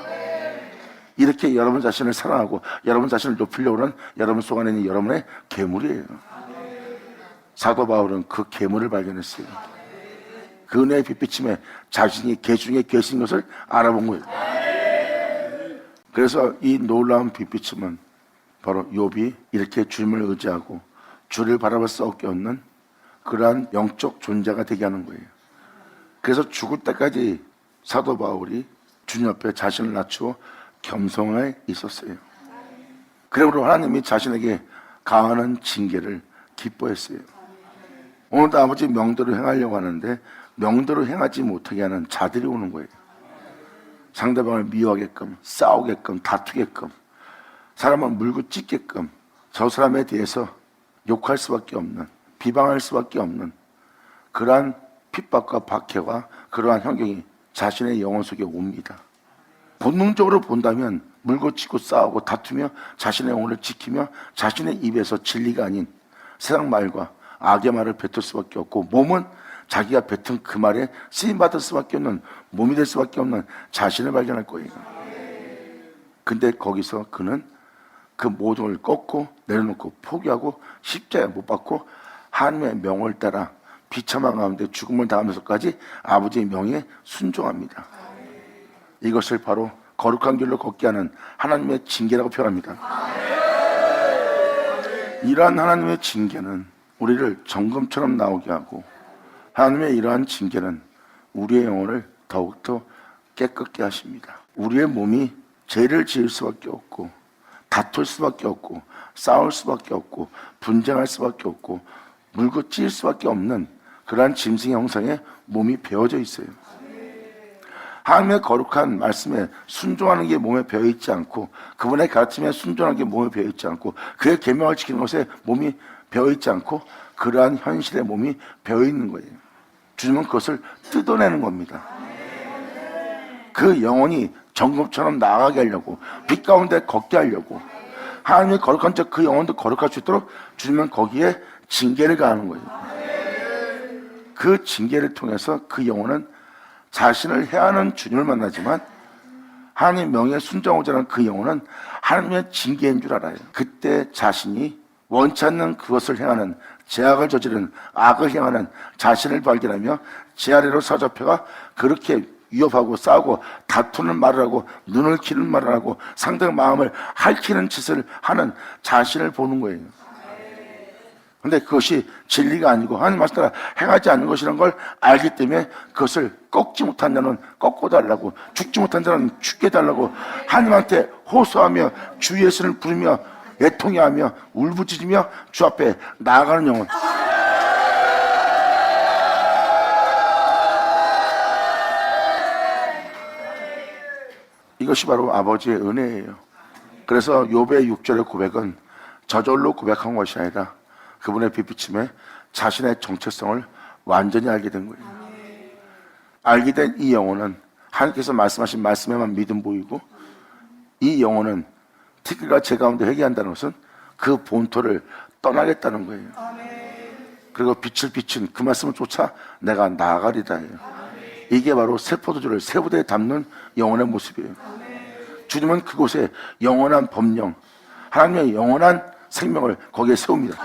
이렇게 여러분 자신을 사랑하고 여러분 자신을 높이려고 하는 여러분 속 안에 있는 여러분의 괴물이에요. 사도 바울은 그 괴물을 발견했어요. 그 은혜의 빛비침에 자신이 개 중에 계신 것을 알아본 거예요. 그래서 이 놀라운 빛비침은 바로 욥이 이렇게 주님을 의지하고 주를 바라볼 수밖에 없는 그러한 영적 존재가 되게 하는 거예요. 그래서 죽을 때까지 사도 바울이 주님 앞에 자신을 낮추어 겸손해 있었어요. 그러므로 하나님이 자신에게 가하는 징계를 기뻐했어요. 오늘도 아버지 명대로 행하려고 하는데 명대로 행하지 못하게 하는 자들이 오는 거예요. 상대방을 미워하게끔, 싸우게끔, 다투게끔, 사람을 물고 찢게끔 저 사람에 대해서 욕할 수밖에 없는, 비방할 수밖에 없는 그러한 핍박과 박해와 그러한 환경이 자신의 영혼 속에 옵니다. 본능적으로 본다면 물고 찢고 싸우고 다투며 자신의 영혼을 지키며 자신의 입에서 진리가 아닌 세상 말과 악의 말을 뱉을 수밖에 없고, 몸은 자기가 뱉은 그 말에 쓰임받을 수밖에 없는, 몸이 될 수밖에 없는 자신을 발견할 거예요. 근데 거기서 그는 그 모든 걸 꺾고 내려놓고 포기하고 십자가에 못 박고 하나님의 명을 따라 비참한 가운데 죽음을 당하면서까지 아버지의 명에 순종합니다. 이것을 바로 거룩한 길로 걷게 하는 하나님의 징계라고 표현합니다. 이러한 하나님의 징계는 우리를 정금처럼 나오게 하고, 하나님의 이러한 징계는 우리의 영혼을 더욱더 깨끗게 하십니다. 우리의 몸이 죄를 지을 수밖에 없고, 다툴 수밖에 없고, 싸울 수밖에 없고, 분쟁할 수밖에 없고, 물고 찢을 수밖에 없는 그러한 짐승의 형상에 몸이 배어져 있어요. 하나님의 거룩한 말씀에 순종하는 게 몸에 배어있지 않고, 그분의 가르침에 순종하는 게 몸에 배어있지 않고, 그의 계명을 지키는 것에 몸이 배어있지 않고, 그러한 현실에 몸이 배어있는 거예요. 주님은 그것을 뜯어내는 겁니다. 그 영혼이 정금처럼 나아가게 하려고, 빛 가운데 걷게 하려고, 하나님의 거룩한 자 그 영혼도 거룩할 수 있도록 주님은 거기에 징계를 가하는 거예요. 그 징계를 통해서 그 영혼은 자신을 해하는 주님을 만나지만, 하나님의 명예에 순종하고자 하는 그 영혼은 하나님의 징계인 줄 알아요. 그때 자신이 원치 않는 그것을 행하는, 죄악을 저지르는, 악을 행하는 자신을 발견하며 제 아래로 사잡혀가 그렇게 위협하고 싸우고 다투는 말을 하고 눈을 키는 말을 하고 상대의 마음을 핥히는 짓을 하는 자신을 보는 거예요. 근데 그것이 진리가 아니고 하나님 말씀 따라 행하지 않는 것이라는 걸 알기 때문에 그것을 꺾지 못한 자는 꺾어달라고, 죽지 못한 자는 죽게 달라고 하나님한테 호소하며 주 예수를 부르며 애통해하며 울부짖으며 주 앞에 나아가는 영혼. 이것이 바로 아버지의 은혜예요. 그래서 욥의 6절의 고백은 저절로 고백한 것이 아니라 그분의 빛비침에 자신의 정체성을 완전히 알게 된 거예요. 알게 된 이 영혼은 하나님께서 말씀하신 말씀에만 믿음 보이고, 이 영혼은 특히가 제 가운데 회개한다는 것은 그 본토를 떠나겠다는 거예요. 그리고 빛을 비춘 그 말씀을 쫓아 내가 나아가리다 해요. 이게 바로 새 포도주를 새 부대에 담는 영혼의 모습이에요. 주님은 그곳에 영원한 법령, 하나님의 영원한 생명을 거기에 세웁니다.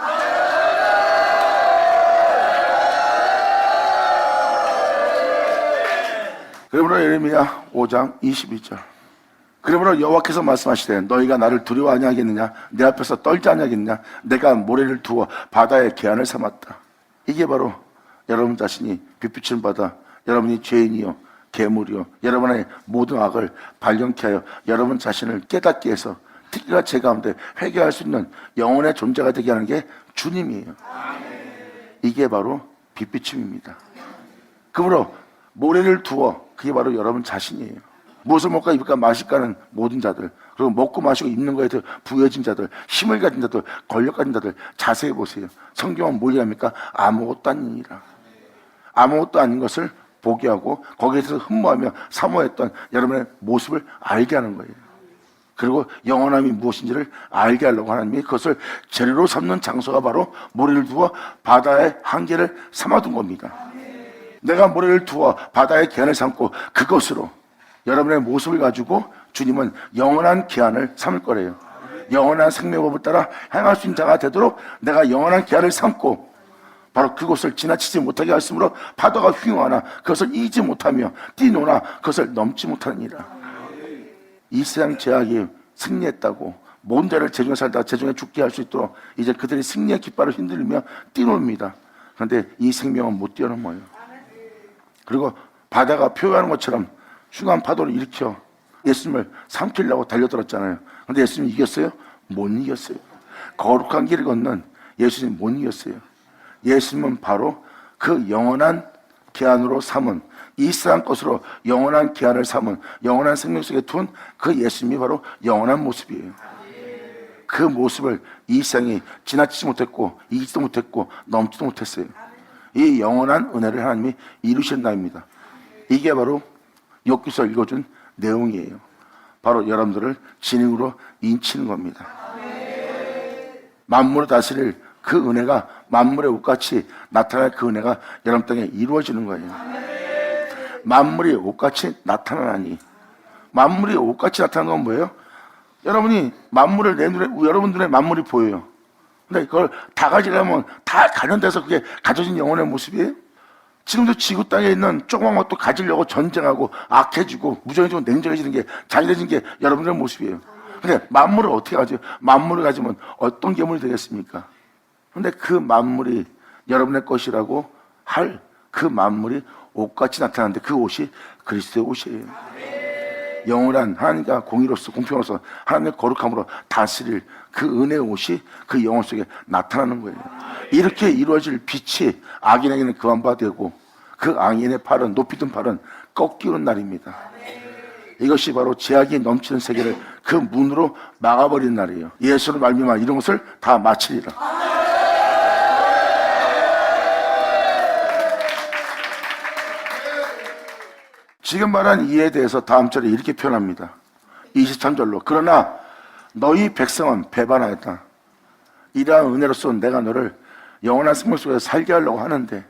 그러므로 예레미야 5장 22절, 그러므로 여호와께서 말씀하시되 너희가 나를 두려워 아니하겠느냐, 내 앞에서 떨지 아니하겠느냐, 내가 모래를 두어 바다의 개안을 삼았다. 이게 바로 여러분 자신이 빛비치는 바다, 여러분이 죄인이요 괴물이요 여러분의 모든 악을 발견케 하여 여러분 자신을 깨닫게 해서 특히나 제 가운데 회개할 수 있는 영혼의 존재가 되게 하는 게 주님이에요. 이게 바로 빛비침입니다. 그러므로 모래를 두어, 그게 바로 여러분 자신이에요. 무엇을 먹까 입을까 마실까는 모든 자들, 그리고 먹고 마시고 입는 거에 부여진 자들, 힘을 가진 자들, 권력 가진 자들, 자세히 보세요. 성경은 뭘 얘기합니까? 아무것도 아니니라. 아무것도 아닌 것을 보게 하고 거기에서 흠모하며 사모했던 여러분의 모습을 알게 하는 거예요. 그리고 영원함이 무엇인지를 알게 하려고 하나님이 그것을 재료로 삼는 장소가 바로 모래를 두어 바다의 한계를 삼아둔 겁니다. 내가 모래를 두어 바다의 개안을 삼고 그것으로 여러분의 모습을 가지고 주님은 영원한 기한을 삼을 거래요. 영원한 생명법을 따라 행할 수 있는 자가 되도록 내가 영원한 기한을 삼고 바로 그곳을 지나치지 못하게 하였으므로 파도가 휘용하나 그것을 이기지 못하며 뛰노나 그것을 넘지 못하느니라. 이 세상 제약이 승리했다고 모든 자를 재중에 살다가 재중에 죽게 할 수 있도록 이제 그들이 승리의 깃발을 흔들며 뛰노입니다. 그런데 이 생명은 못 뛰어넘어요. 그리고 바다가 표현하는 것처럼 흉한 파도를 일으켜 예수님을 삼키려고 달려들었잖아요. 그런데 예수님이 이겼어요? 못 이겼어요. 거룩한 길을 걷는 예수님 못 이겼어요. 예수님은 바로 그 영원한 기한으로 삼은 이 세상 것으로 영원한 기한을 삼은 영원한 생명 속에 둔 그 예수님이 바로 영원한 모습이에요. 그 모습을 이 세상이 지나치지 못했고 이기지도 못했고 넘지도 못했어요. 이 영원한 은혜를 하나님이 이루신다입니다. 이게 바로 욥기서 읽어준 내용이에요. 바로 여러분들을 진흙으로 인치는 겁니다. 만물을 다스릴 그 은혜가 만물의 옷같이 나타날 그 은혜가 여러분 땅에 이루어지는 거예요. 만물이 옷같이 나타나니, 만물이 옷같이 나타나는 건 뭐예요? 여러분이 만물을 내 눈에, 여러분 눈에 만물이 보여요. 근데 그걸 다 가지려면 다 가련돼서 그게 가져진 영혼의 모습이에요? 지금도 지구 땅에 있는 조그만 것도 가지려고 전쟁하고 악해지고 무정해지고 냉정해지는 게 잔인해진 게 여러분들의 모습이에요. 근데 만물을 어떻게 가져요? 만물을 가지면 어떤 괴물이 되겠습니까? 근데 그 만물이 여러분의 것이라고 할 그 만물이 옷같이 나타나는데 그 옷이 그리스도의 옷이에요. 영원한 하나님과 공의로서 공평으로서 하나님의 거룩함으로 다스릴 그 은혜의 옷이 그 영혼 속에 나타나는 거예요. 이렇게 이루어질 빛이 악인에게는 그만 바 되고 그 악인의 팔은 높이 든 팔은 꺾이는 날입니다. 이것이 바로 죄악이 넘치는 세계를 그 문으로 막아버리는 날이에요. 예수로 말미암아 이런 것을 다 마치리라. 지금 말한 이에 대해서 다음 절에 이렇게 표현합니다. 23절로 그러나 너희 백성은 배반하였다. 이러한 은혜로서 내가 너를 영원한 생명 속에 살게 하려고 하는데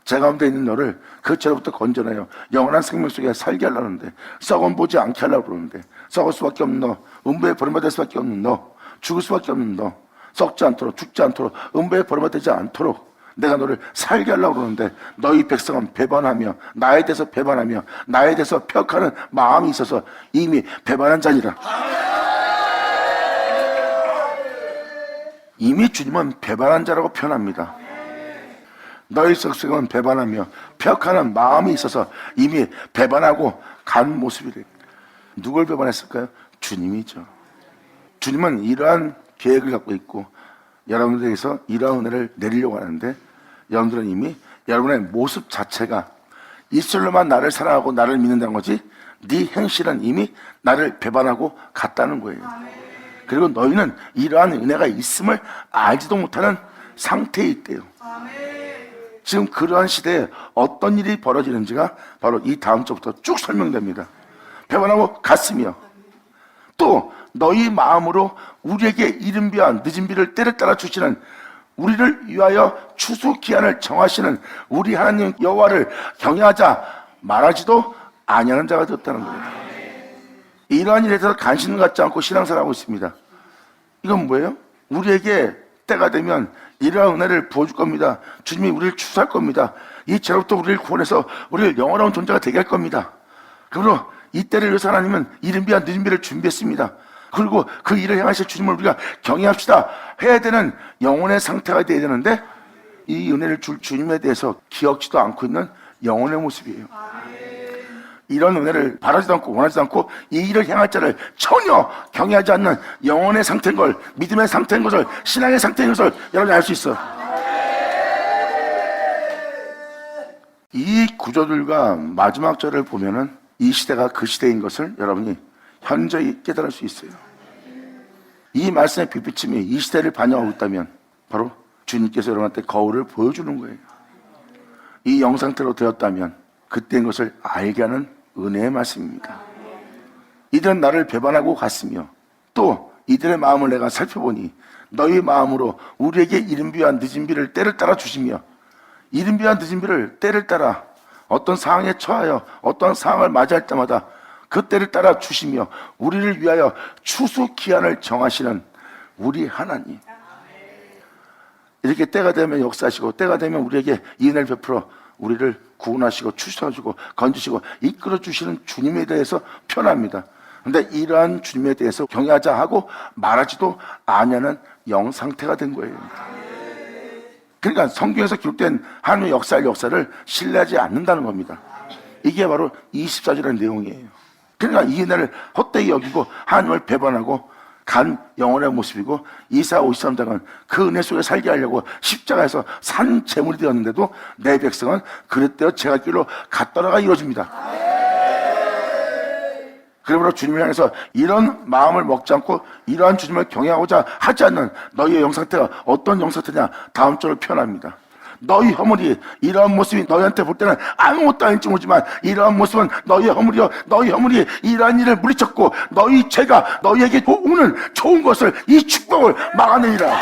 제 가운데 있는 너를 그 죄로부터 건져내요 영원한 생명 속에 살게 하려고 하는데 썩은 보지 않게 하려고 그러는데 썩을 수밖에 없는 너, 음부에 버림받을 수밖에 없는 너, 죽을 수밖에 없는 너, 썩지 않도록 죽지 않도록 음부에 버림받지 않도록 내가 너를 살게 하려고 그러는데 너희 백성은 배반하며 나에 대해서 배반하며 나에 대해서 폐역하는 마음이 있어서 이미 배반한 자니라. 이미 주님은 배반한 자라고 표현합니다. 너희 백성은 배반하며 폐역하는 마음이 있어서 이미 배반하고 간 모습이래. 누굴 배반했을까요? 주님이죠. 주님은 이러한 계획을 갖고 있고 여러분들에게서 이러한 은혜를 내리려고 하는데 여러분들은 이미 여러분의 모습 자체가 이슬로만 나를 사랑하고 나를 믿는다는 거지 네 행실은 이미 나를 배반하고 갔다는 거예요. 그리고 너희는 이러한 은혜가 있음을 알지도 못하는 상태에 있대요. 지금 그러한 시대에 어떤 일이 벌어지는지가 바로 이 다음 절부터 쭉 설명됩니다. 배반하고 갔으며 또 너희 마음으로 우리에게 이른 비와 늦은 비를 때를 따라 주시는 우리를 위하여 추수 기한을 정하시는 우리 하나님 여호와를 경외하자 말하지도 아니하는 자가 되었다는 거예요. 이러한 일에 대해서 관심을 갖지 않고 신앙생활하고 있습니다. 이건 뭐예요? 우리에게 때가 되면 이러한 은혜를 부어줄 겁니다. 주님이 우리를 추수할 겁니다. 이 죄로부터 우리를 구원해서 우리를 영원한 존재가 되게 할 겁니다. 그리고 이 때를 위해서 하나님은 이른 비와 늦은 비를 준비했습니다. 그리고 그 일을 행하실 주님을 우리가 경외합시다 해야 되는 영혼의 상태가 되어야 되는데 이 은혜를 줄 주님에 대해서 기억지도 않고 있는 영혼의 모습이에요. 이런 은혜를 바라지도 않고 원하지도 않고 이 일을 행할 자를 전혀 경외하지 않는 영혼의 상태인 걸, 믿음의 상태인 것을, 신앙의 상태인 것을 여러분이 알 수 있어. 이 구조들과 마지막 절을 보면은 이 시대가 그 시대인 것을 여러분이 현저히 깨달을 수 있어요. 이 말씀의 빛비침이 이 시대를 반영하고 있다면 바로 주님께서 여러분한테 거울을 보여주는 거예요. 이 영상태로 되었다면 그때인 것을 알게 하는 은혜의 말씀입니다. 이들은 나를 배반하고 갔으며 또 이들의 마음을 내가 살펴보니 너희 마음으로 우리에게 이른 비와 늦은 비를 때를 따라 주시며 이른 비와 늦은 비를 때를 따라 어떤 상황에 처하여 어떤 상황을 맞이할 때마다 그 때를 따라 주시며 우리를 위하여 추수 기한을 정하시는 우리 하나님, 이렇게 때가 되면 역사하시고 때가 되면 우리에게 이 은혜를 베풀어 우리를 구원하시고 추수하시고 건지시고 이끌어 주시는 주님에 대해서 표현합니다. 그런데 이러한 주님에 대해서 경외하자 하고 말하지도 아니하는 영 상태가 된 거예요. 그러니까 성경에서 기록된 하나님의 역사를 신뢰하지 않는다는 겁니다. 이게 바로 24절의 내용이에요. 그러니까 이 은혜를 헛되이 여기고 하나님을 배반하고 간 영혼의 모습이고 이사 53장은 그 은혜 속에 살게 하려고 십자가에서 산 제물이 되었는데도 내 백성은 그릇되어 제가 길로 갔더라가 이루어집니다. 그러므로 주님을 향해서 이런 마음을 먹지 않고 이러한 주님을 경외하고자 하지 않는 너희의 영상태가 어떤 영상태냐, 다음 절을 표현합니다. 너희 허물이, 이러한 모습이 너희한테 볼 때는 아무것도 아닌지 모르지만 이러한 모습은 너희의 허물이요, 너희 허물이 이러한 일을 물리쳤고 너희 죄가 너희에게 오는 좋은 것을, 이 축복을 막아내리라.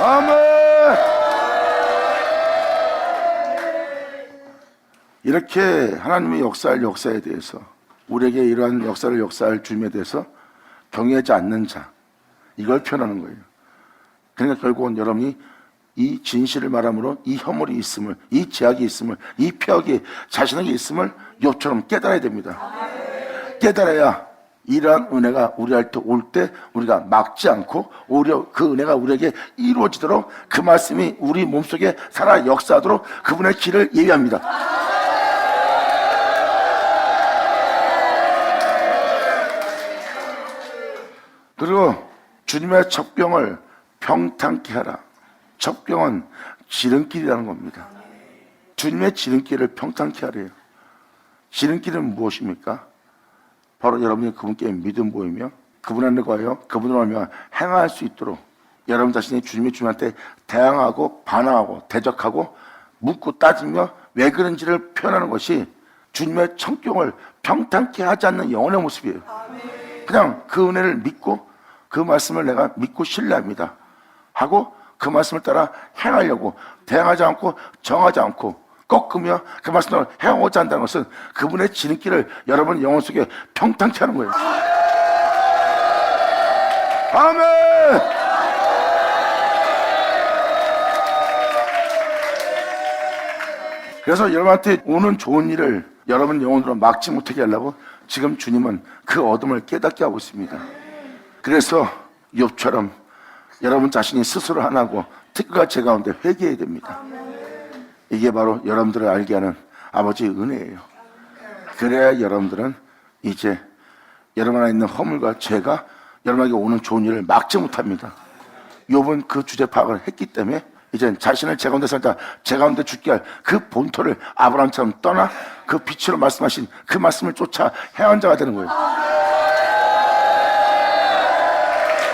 아멘. 이렇게 하나님의 역사할 역사에 대해서, 우리에게 이러한 역사를 역사할 주님에 대해서 경외하지 않는 자, 이걸 표현하는 거예요. 그러니까 결국은 여러분이 이 진실을 말함으로 이 허물이 있음을, 이 제약이 있음을, 이 폐역이 자신에게 있음을 욥처럼 깨달아야 됩니다. 깨달아야 이러한 은혜가 우리한테 올 때 우리가 막지 않고 오히려 그 은혜가 우리에게 이루어지도록, 그 말씀이 우리 몸속에 살아 역사하도록 그분의 길을 예비합니다. 그리고 주님의 첩경을 평탄케 하라. 첩경은 지름길이라는 겁니다. 주님의 지름길을 평탄케 하래요. 지름길은 무엇입니까? 바로 여러분이 그분께 믿음 보이며 그분 안에 거하여 그분을 알며 행할 수 있도록 여러분 자신이 주님한테 대항하고 반항하고 대적하고 묻고 따지며 왜 그런지를 표현하는 것이 주님의 청경을 평탄케 하지 않는 영혼의 모습이에요. 그냥 그 은혜를 믿고 그 말씀을 내가 믿고 신뢰합니다 하고 그 말씀을 따라 행하려고 대항하지 않고 정하지 않고 꺾으며 그 말씀을 행하고자 한다는 것은 그분의 지름길을 여러분 영혼 속에 평탄케 하는 거예요. 아멘. 그래서 여러분한테 오는 좋은 일을 여러분 영혼으로 막지 못하게 하려고 지금 주님은 그 어둠을 깨닫게 하고 있습니다. 그래서 욥처럼 여러분 자신이 스스로 하나고 특가 제 가운데 회개해야 됩니다. 이게 바로 여러분들을 알게 하는 아버지의 은혜예요. 그래야 여러분들은 이제 여러분 안에 있는 허물과 죄가 여러분에게 오는 좋은 일을 막지 못합니다. 욥은 그 주제 파악을 했기 때문에 이제 자신을 제 가운데 살다 제 가운데 죽게 할 그 본토를 아브라함처럼 떠나 그 빛으로 말씀하신 그 말씀을 쫓아 행한 자가 되는 거예요.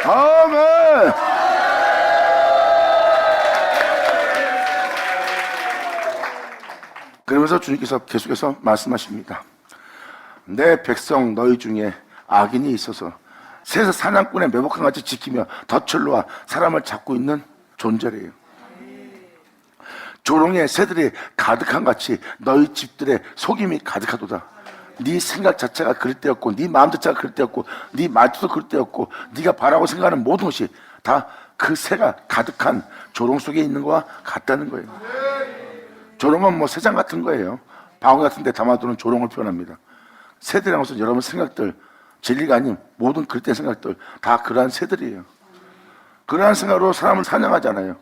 아멘. 그러면서 주님께서 계속해서 말씀하십니다. 내 백성 너희 중에 악인이 있어서 새서 사냥꾼의 매복한 같이 지키며 덫을로와 사람을 잡고 있는 존재래요. 조롱의 새들이 가득한 같이 너희 집들의 속임이 가득하도다. 네 생각 자체가 그럴 때였고 네 마음 자체가 그럴 때였고 네 말투도 그럴 때였고 네가 바라고 생각하는 모든 것이 다 그 새가 가득한 조롱 속에 있는 거와 같다는 거예요. 조롱은 뭐 새장 같은 거예요. 방울 같은 데 담아두는 조롱을 표현합니다. 새들이라는 것은 여러분 생각들, 진리가 아닌 모든 그릇된 생각들 다 그러한 새들이에요. 그러한 생각으로 사람을 사냥하잖아요.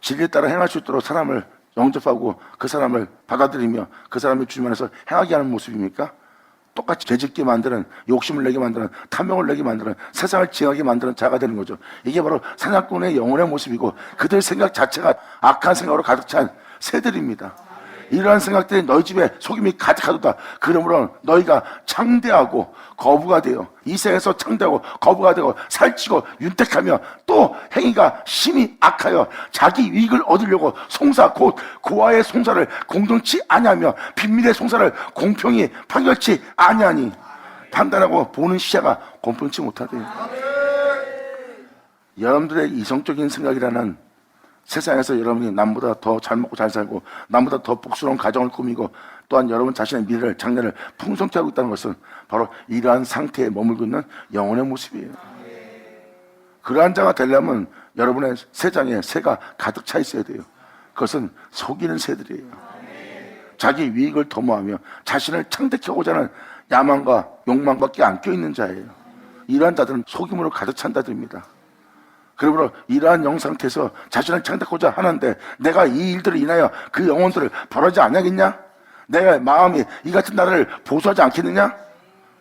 진리에 따라 행할 수 있도록 사람을 영접하고 그 사람을 받아들이며 그 사람의 주님 안에서 행하게 하는 모습입니까? 똑같이 죄짓게 만드는, 욕심을 내게 만드는, 탐욕을 내게 만드는, 세상을 지하게 만드는 자가 되는 거죠. 이게 바로 사냥꾼의 영혼의 모습이고 그들 생각 자체가 악한 생각으로 가득 찬 새들입니다. 이러한 생각들이 너희 집에 속임이 가득하도다. 그러므로 너희가 창대하고 거부가 되어 이 세상에서 창대하고 거부가 되고 살찌고 윤택하며 또 행위가 심히 악하여 자기 이익을 얻으려고 송사 곧 고아의 송사를 공정치 아니하며 빈민의 송사를 공평히 판결치 아니하니 판단하고 보는 시야가 공평치 못하대요. 여러분들의 이성적인 생각이라는 세상에서 여러분이 남보다 더 잘 먹고 잘 살고 남보다 더 복스러운 가정을 꾸미고 또한 여러분 자신의 미래를 장래를 풍성케 하고 있다는 것은 바로 이러한 상태에 머물고 있는 영혼의 모습이에요. 그러한 자가 되려면 여러분의 세장에 새가 가득 차 있어야 돼요. 그것은 속이는 새들이에요. 자기 유익을 도모하며 자신을 창대하고자 하는 야망과 욕망밖에 안 껴있는 자예요. 이러한 자들은 속임으로 가득 찬 자들입니다. 그러므로 이러한 영 상태에서 자신을 창대하고자 하는데 내가 이 일들을 인하여 그 영혼들을 벌하지 않냐겠냐? 내가 마음이 이 같은 나라를 보수하지 않겠느냐?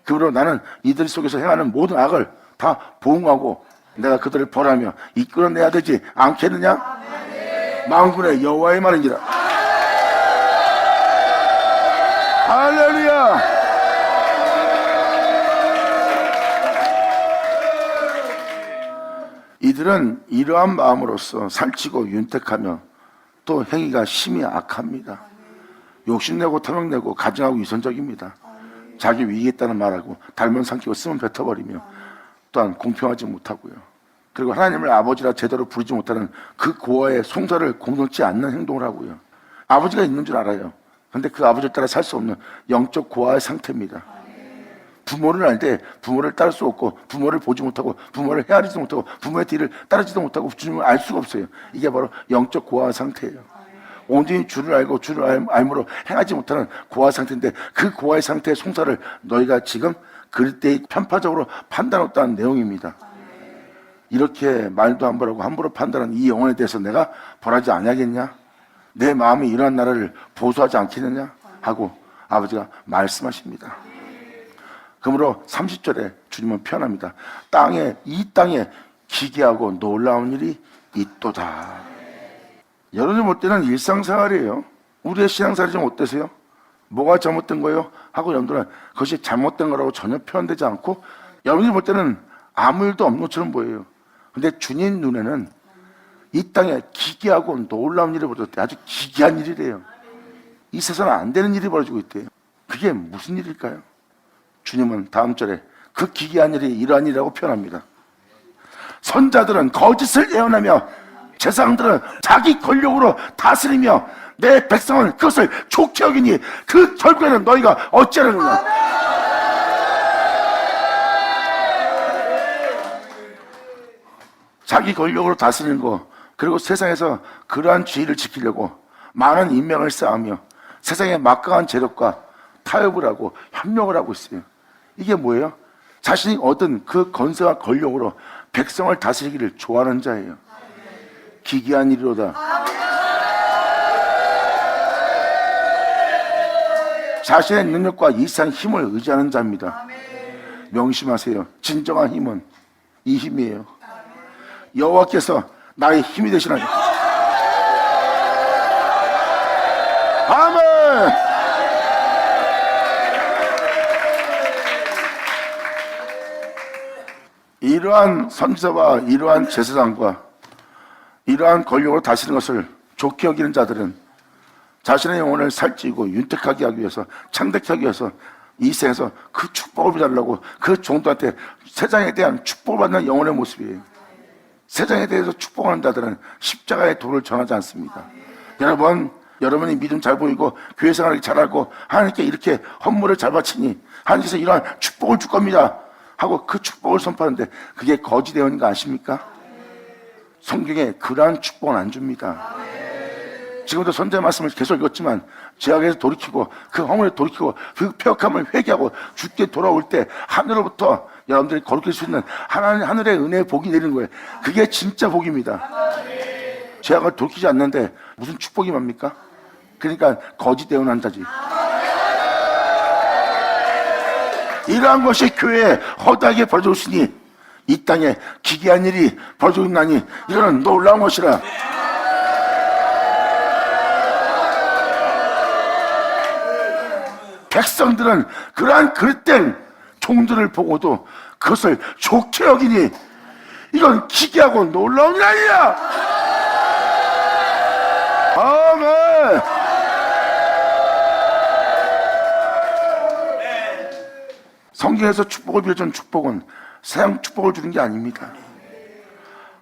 그러므로 나는 이들 속에서 행하는 모든 악을 다 보응하고 내가 그들을 벌하며 이끌어내야 되지 않겠느냐? 만군의 여호와의 말이니라. 할렐루야. 이들은 이러한 마음으로서 살찌고 윤택하며 또 행위가 심히 악합니다. 욕심내고 탐욕내고 가증하고 위선적입니다. 자기 위익이 있다는 말하고 달면 삼키고 쓰면 뱉어버리며 또한 공평하지 못하고요. 그리고 하나님을 아버지라 제대로 부르지 못하는 그 고아의 송사를 공동치 않는 행동을 하고요. 아버지가 있는 줄 알아요. 근데 그 아버지를 따라 살 수 없는 영적 고아의 상태입니다. 부모를 알 때 부모를 따를 수 없고 부모를 보지 못하고 부모를 헤아리지도 못하고 부모의 뒤를 따르지도 못하고 주님을 알 수가 없어요. 이게 바로 영적 고아 상태예요. 온전히 주를 알고 주를 알므로 행하지 못하는 고아 상태인데 그 고아의 상태의 송사를 너희가 지금 그럴 때 편파적으로 판단했다는 내용입니다. 이렇게 말도 안 벌하고 함부로 판단하는 이 영혼에 대해서 내가 벌하지 않냐겠냐? 내 마음이 이러한 나라를 보수하지 않겠느냐? 하고 아버지가 말씀하십니다. 그러므로 30절에 주님은 표현합니다. 이 땅에 기괴하고 놀라운 일이 있도다. 여러분이 볼 때는 일상생활이에요. 우리의 신앙생활이 좀 어떠세요? 뭐가 잘못된 거예요? 하고 여러분들은 그것이 잘못된 거라고 전혀 표현되지 않고 여러분이 볼 때는 아무 일도 없는 것처럼 보여요. 근데 주님 눈에는 이 땅에 기괴하고 놀라운 일이 벌어졌대. 아주 기괴한 일이래요. 이 세상은 안 되는 일이 벌어지고 있대요. 그게 무슨 일일까요? 주님은 다음 절에 그 기괴한 일이 이러한 일이라고 표현합니다. 선자들은 거짓을 예언하며 제사장들은 자기 권력으로 다스리며 내 백성은 그것을 좋게 여기니 그 결과에는 너희가 어찌하느냐? 자기 권력으로 다스리는 거, 그리고 세상에서 그러한 지위를 지키려고 많은 인명을 쌓으며 세상의 막강한 재력과 타협을 하고 협력을 하고 있어요. 이게 뭐예요? 자신이 얻은 그 건세와 권력으로 백성을 다스리기를 좋아하는 자예요. 기괴한 일이로다. 자신의 능력과 이상 힘을 의지하는 자입니다. 명심하세요. 진정한 힘은 이 힘이에요. 여호와께서 나의 힘이 되시나니. 아멘. 이러한 선지자와 이러한 제사장과 이러한 권력으로 다스리는 것을 좋게 여기는 자들은 자신의 영혼을 살찌고 윤택하게 하기 위해서, 창대하게 하기 위해서 이 세상에서 그 축복을 받으려고 그 종들한테 세상에 대한 축복을 받는 영혼의 모습이에요. 세상에 대해서 축복하는 자들은 십자가의 도를 전하지 않습니다. 여러분이 믿음 잘 보이고 교회 생활을 잘하고 하나님께 이렇게 헌물을 잘 바치니 하나님께서 이러한 축복을 줄 겁니다 하고 그 축복을 선포하는데 그게 거짓 예언인 거 아십니까? 성경에 그러한 축복은 안 줍니다. 지금도 선지자 말씀을 계속 읽었지만 죄악에서 돌이키고 그 허물에 돌이키고 그 폐역함을 회개하고 주께 돌아올 때 하늘로부터 여러분들이 거룩할 수 있는 하늘의 은혜의 복이 내리는 거예요. 그게 진짜 복입니다. 죄악을 돌이키지 않는데 무슨 축복이 뭡니까? 그러니까 거짓 예언한 자지. 이러한 것이 교회에 허다하게 벌어지고 있으니 이 땅에 기괴한 일이 벌어지고 있나니 이거는 놀라운 것이라. 백성들은 그러한 그릇된 종들을 보고도 그것을 좋게 여기니 이건 기괴하고 놀라운 일 아니야. 아멘. 성경에서 축복을 빌어준 축복은 세상 축복을 주는 게 아닙니다.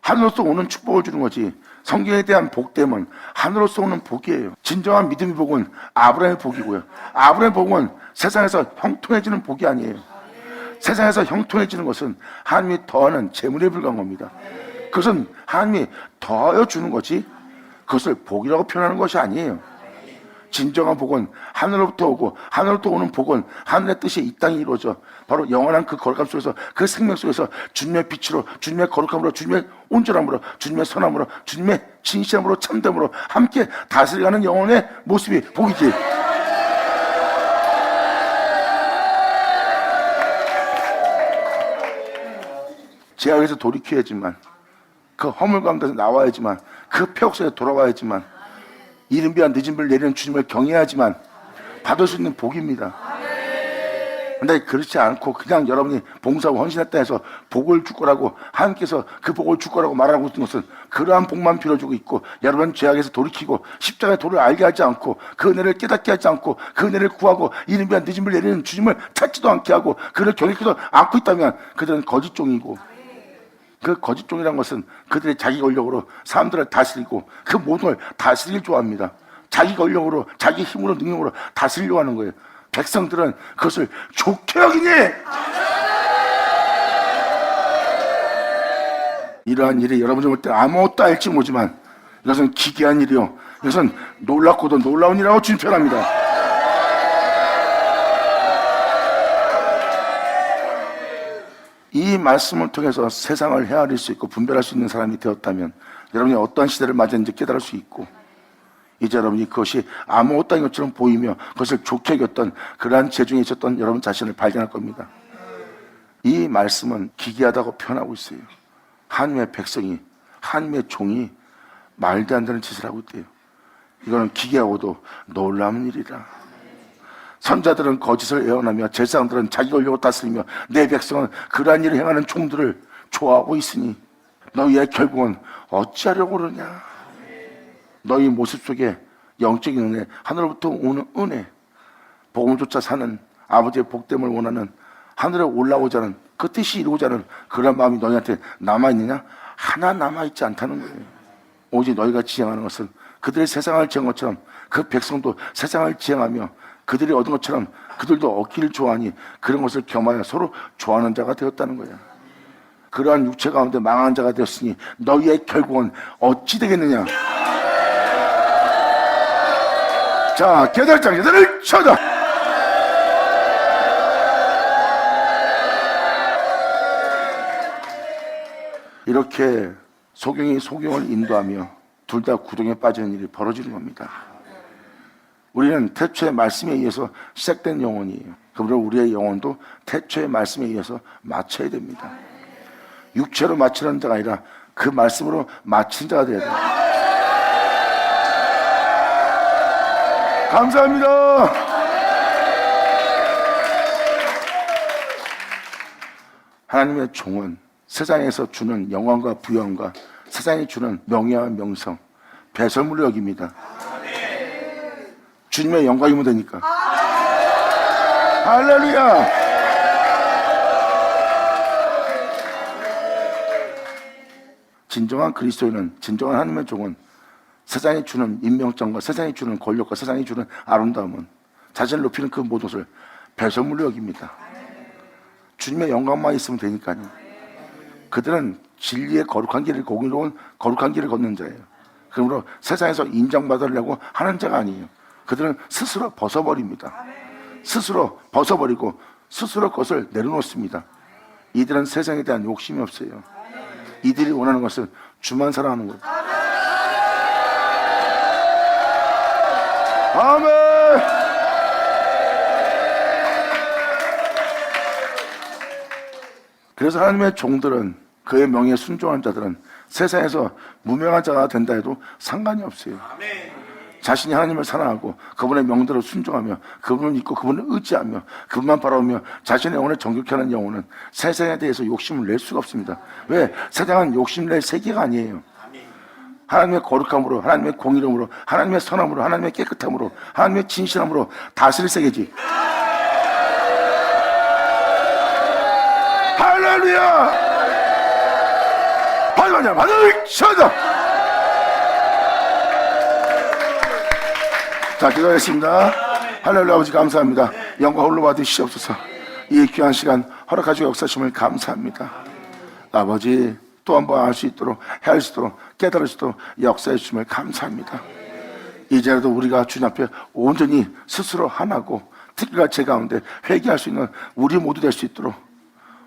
하늘로서 오는 축복을 주는 거지. 성경에 대한 복됨은 하늘로서 오는 복이에요. 진정한 믿음의 복은 아브라함의 복이고요. 아브라함의 복은 세상에서 형통해지는 복이 아니에요. 세상에서 형통해지는 것은 하나님이 더하는 재물에 불과한 겁니다. 그것은 하나님이 더하여 주는 거지 그것을 복이라고 표현하는 것이 아니에요. 진정한 복은 하늘로부터 오고 하늘로부터 오는 복은 하늘의 뜻이 이 땅에 이루어져 바로 영원한 그 거룩함 속에서 그 생명 속에서 주님의 빛으로 주님의 거룩함으로 주님의 온전함으로 주님의 선함으로 주님의 진실함으로 참됨으로 함께 다스려가는 영혼의 모습이 복이지. 제약에서 돌이켜야지만 그 허물 가운데서 나와야지만 그 폐역 속에 돌아와야지만 이른 비와 늦은 비를 내리는 주님을 경외하지만 받을 수 있는 복입니다. 근데 그렇지 않고 그냥 여러분이 봉사하고 헌신했다 해서 복을 줄 거라고 하나님께서 그 복을 줄 거라고 말하고 있는 것은 그러한 복만 빌어주고 있고 여러분 죄악에서 돌이키고 십자가의 도를 알게 하지 않고 그 은혜를 깨닫게 하지 않고 그 은혜를 구하고 이른 비와 늦은 비를 내리는 주님을 찾지도 않게 하고 그를 경외하지도 않고 있다면 그들은 거짓종이고 그 거짓종이라는 것은 그들의 자기 권력으로 사람들을 다스리고 그 모든 걸 다스리길 좋아합니다. 자기 권력으로 자기 힘으로 능력으로 다스리려고 하는 거예요. 백성들은 그것을 좋게 여기니 이러한 일이 여러분들 볼 때 아무것도 알지 모지만 이것은 기괴한 일이요 이것은 놀랍고도 놀라운 일이라고 주님 표현합니다. 이 말씀을 통해서 세상을 헤아릴 수 있고 분별할 수 있는 사람이 되었다면 여러분이 어떠한 시대를 맞았는지 깨달을 수 있고 이제 여러분이 그것이 아무것도 아닌 것처럼 보이며 그것을 좋게 여겼던 그러한 재중에 있었던 여러분 자신을 발견할 겁니다. 이 말씀은 기괴하다고 표현하고 있어요. 하나님의 백성이 하나님의 종이 말도 안 되는 짓을 하고 있대요. 이거는 기괴하고도 놀라운 일이라. 선자들은 거짓을 애원하며 제사장들은 자기 권력을 다스리며 내 백성은 그러한 일을 행하는 종들을 좋아하고 있으니 너희의 결국은 어찌하려고 그러냐. 너희 모습 속에 영적인 은혜, 하늘로부터 오는 은혜, 복음조차 사는 아버지의 복됨을 원하는 하늘에 올라오자 하는 그 뜻이 이루고자 하는 그런 마음이 너희한테 남아있느냐? 하나 남아있지 않다는 거예요. 오직 너희가 지향하는 것은 그들의 세상을 지향한 것처럼 그 백성도 세상을 지향하며 그들이 얻은 것처럼 그들도 얻기를 좋아하니 그런 것을 겸하여 서로 좋아하는 자가 되었다는 거야. 그러한 육체 가운데 망한 자가 되었으니 너희의 결국은 어찌 되겠느냐. 자, 개달장자들을 쳐다. 이렇게 소경이 소경을 인도하며 둘 다 구덩이에 빠지는 일이 벌어지는 겁니다. 우리는 태초의 말씀에 의해서 시작된 영혼이에요. 그러므로 우리의 영혼도 태초의 말씀에 의해서 맞춰야 됩니다. 육체로 맞추는 자가 아니라 그 말씀으로 맞춘 자가 되어야 돼요. 감사합니다. 하나님의 종은 세상에서 주는 영광과 부영과 세상이 주는 명예와 명성, 배설물로 여깁니다. 주님의 영광이면 되니까. 할렐루야. 진정한 그리스도인은, 진정한 하나님의 종은 세상이 주는 임명장과 세상이 주는 권력과 세상이 주는 아름다움은 자신을 높이는 그 모든 것을 배설물로 여깁니다. 주님의 영광만 있으면 되니까요. 그들은 진리의 거룩한 길을 공의로운 거룩한 길을 걷는 자예요. 그러므로 세상에서 인정받으려고 하는 자가 아니에요. 그들은 스스로 벗어버립니다. 스스로 벗어버리고 스스로 그것을 내려놓습니다. 이들은 세상에 대한 욕심이 없어요. 이들이 원하는 것은 주만 사랑하는 거예요. 아멘. 그래서 하나님의 종들은, 그의 명예에 순종한 자들은 세상에서 무명한 자가 된다 해도 상관이 없어요. 자신이 하나님을 사랑하고 그분의 명대로 순종하며 그분을 믿고 그분을 의지하며 그분만 바라보며 자신의 영혼을 정결케 하는 영혼은 세상에 대해서 욕심을 낼 수가 없습니다. 왜? 세상은 욕심낼 세계가 아니에요. 하나님의 거룩함으로, 하나님의 공의로움으로, 하나님의 선함으로, 하나님의 깨끗함으로, 하나님의 진실함으로 다스릴 세계지. 할렐루야! 할렐루야 받으셔서. 자, 기도하겠습니다. 할렐루야. 아버지 감사합니다. 영광 홀로 받으시옵소서. 이 귀한 시간 허락하시고 역사심을 감사합니다. 아버지 또 한 번 알 수 있도록 헤아릴 수 있도록 깨달을 수 있도록 역사해 주심을 감사합니다. 이제라도 우리가 주님 앞에 온전히 스스로 하나고 특히가 제 가운데 회개할 수 있는 우리 모두 될 수 있도록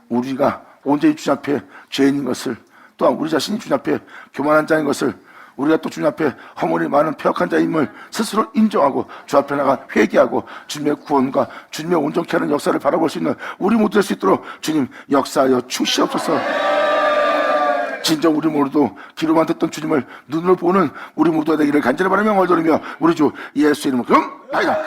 우리가 온전히 주님 앞에 죄인인 것을, 또한 우리 자신이 주님 앞에 교만한 자인 것을, 우리가 또 주님 앞에 허물이 많은 폐역한 자임을 스스로 인정하고 주 앞에 나가 회개하고 주님의 구원과 주님의 온전케 하는 역사를 바라볼 수 있는 우리 모두 될 수 있도록 주님 역사하여 주시옵소서. 진정 우리 모두도 귀로만 듣던 주님을 눈으로 보는 우리 모두가 되기를 간절히 바라며 얼돌리며 우리 주 예수 이름으로 그럼 나이다.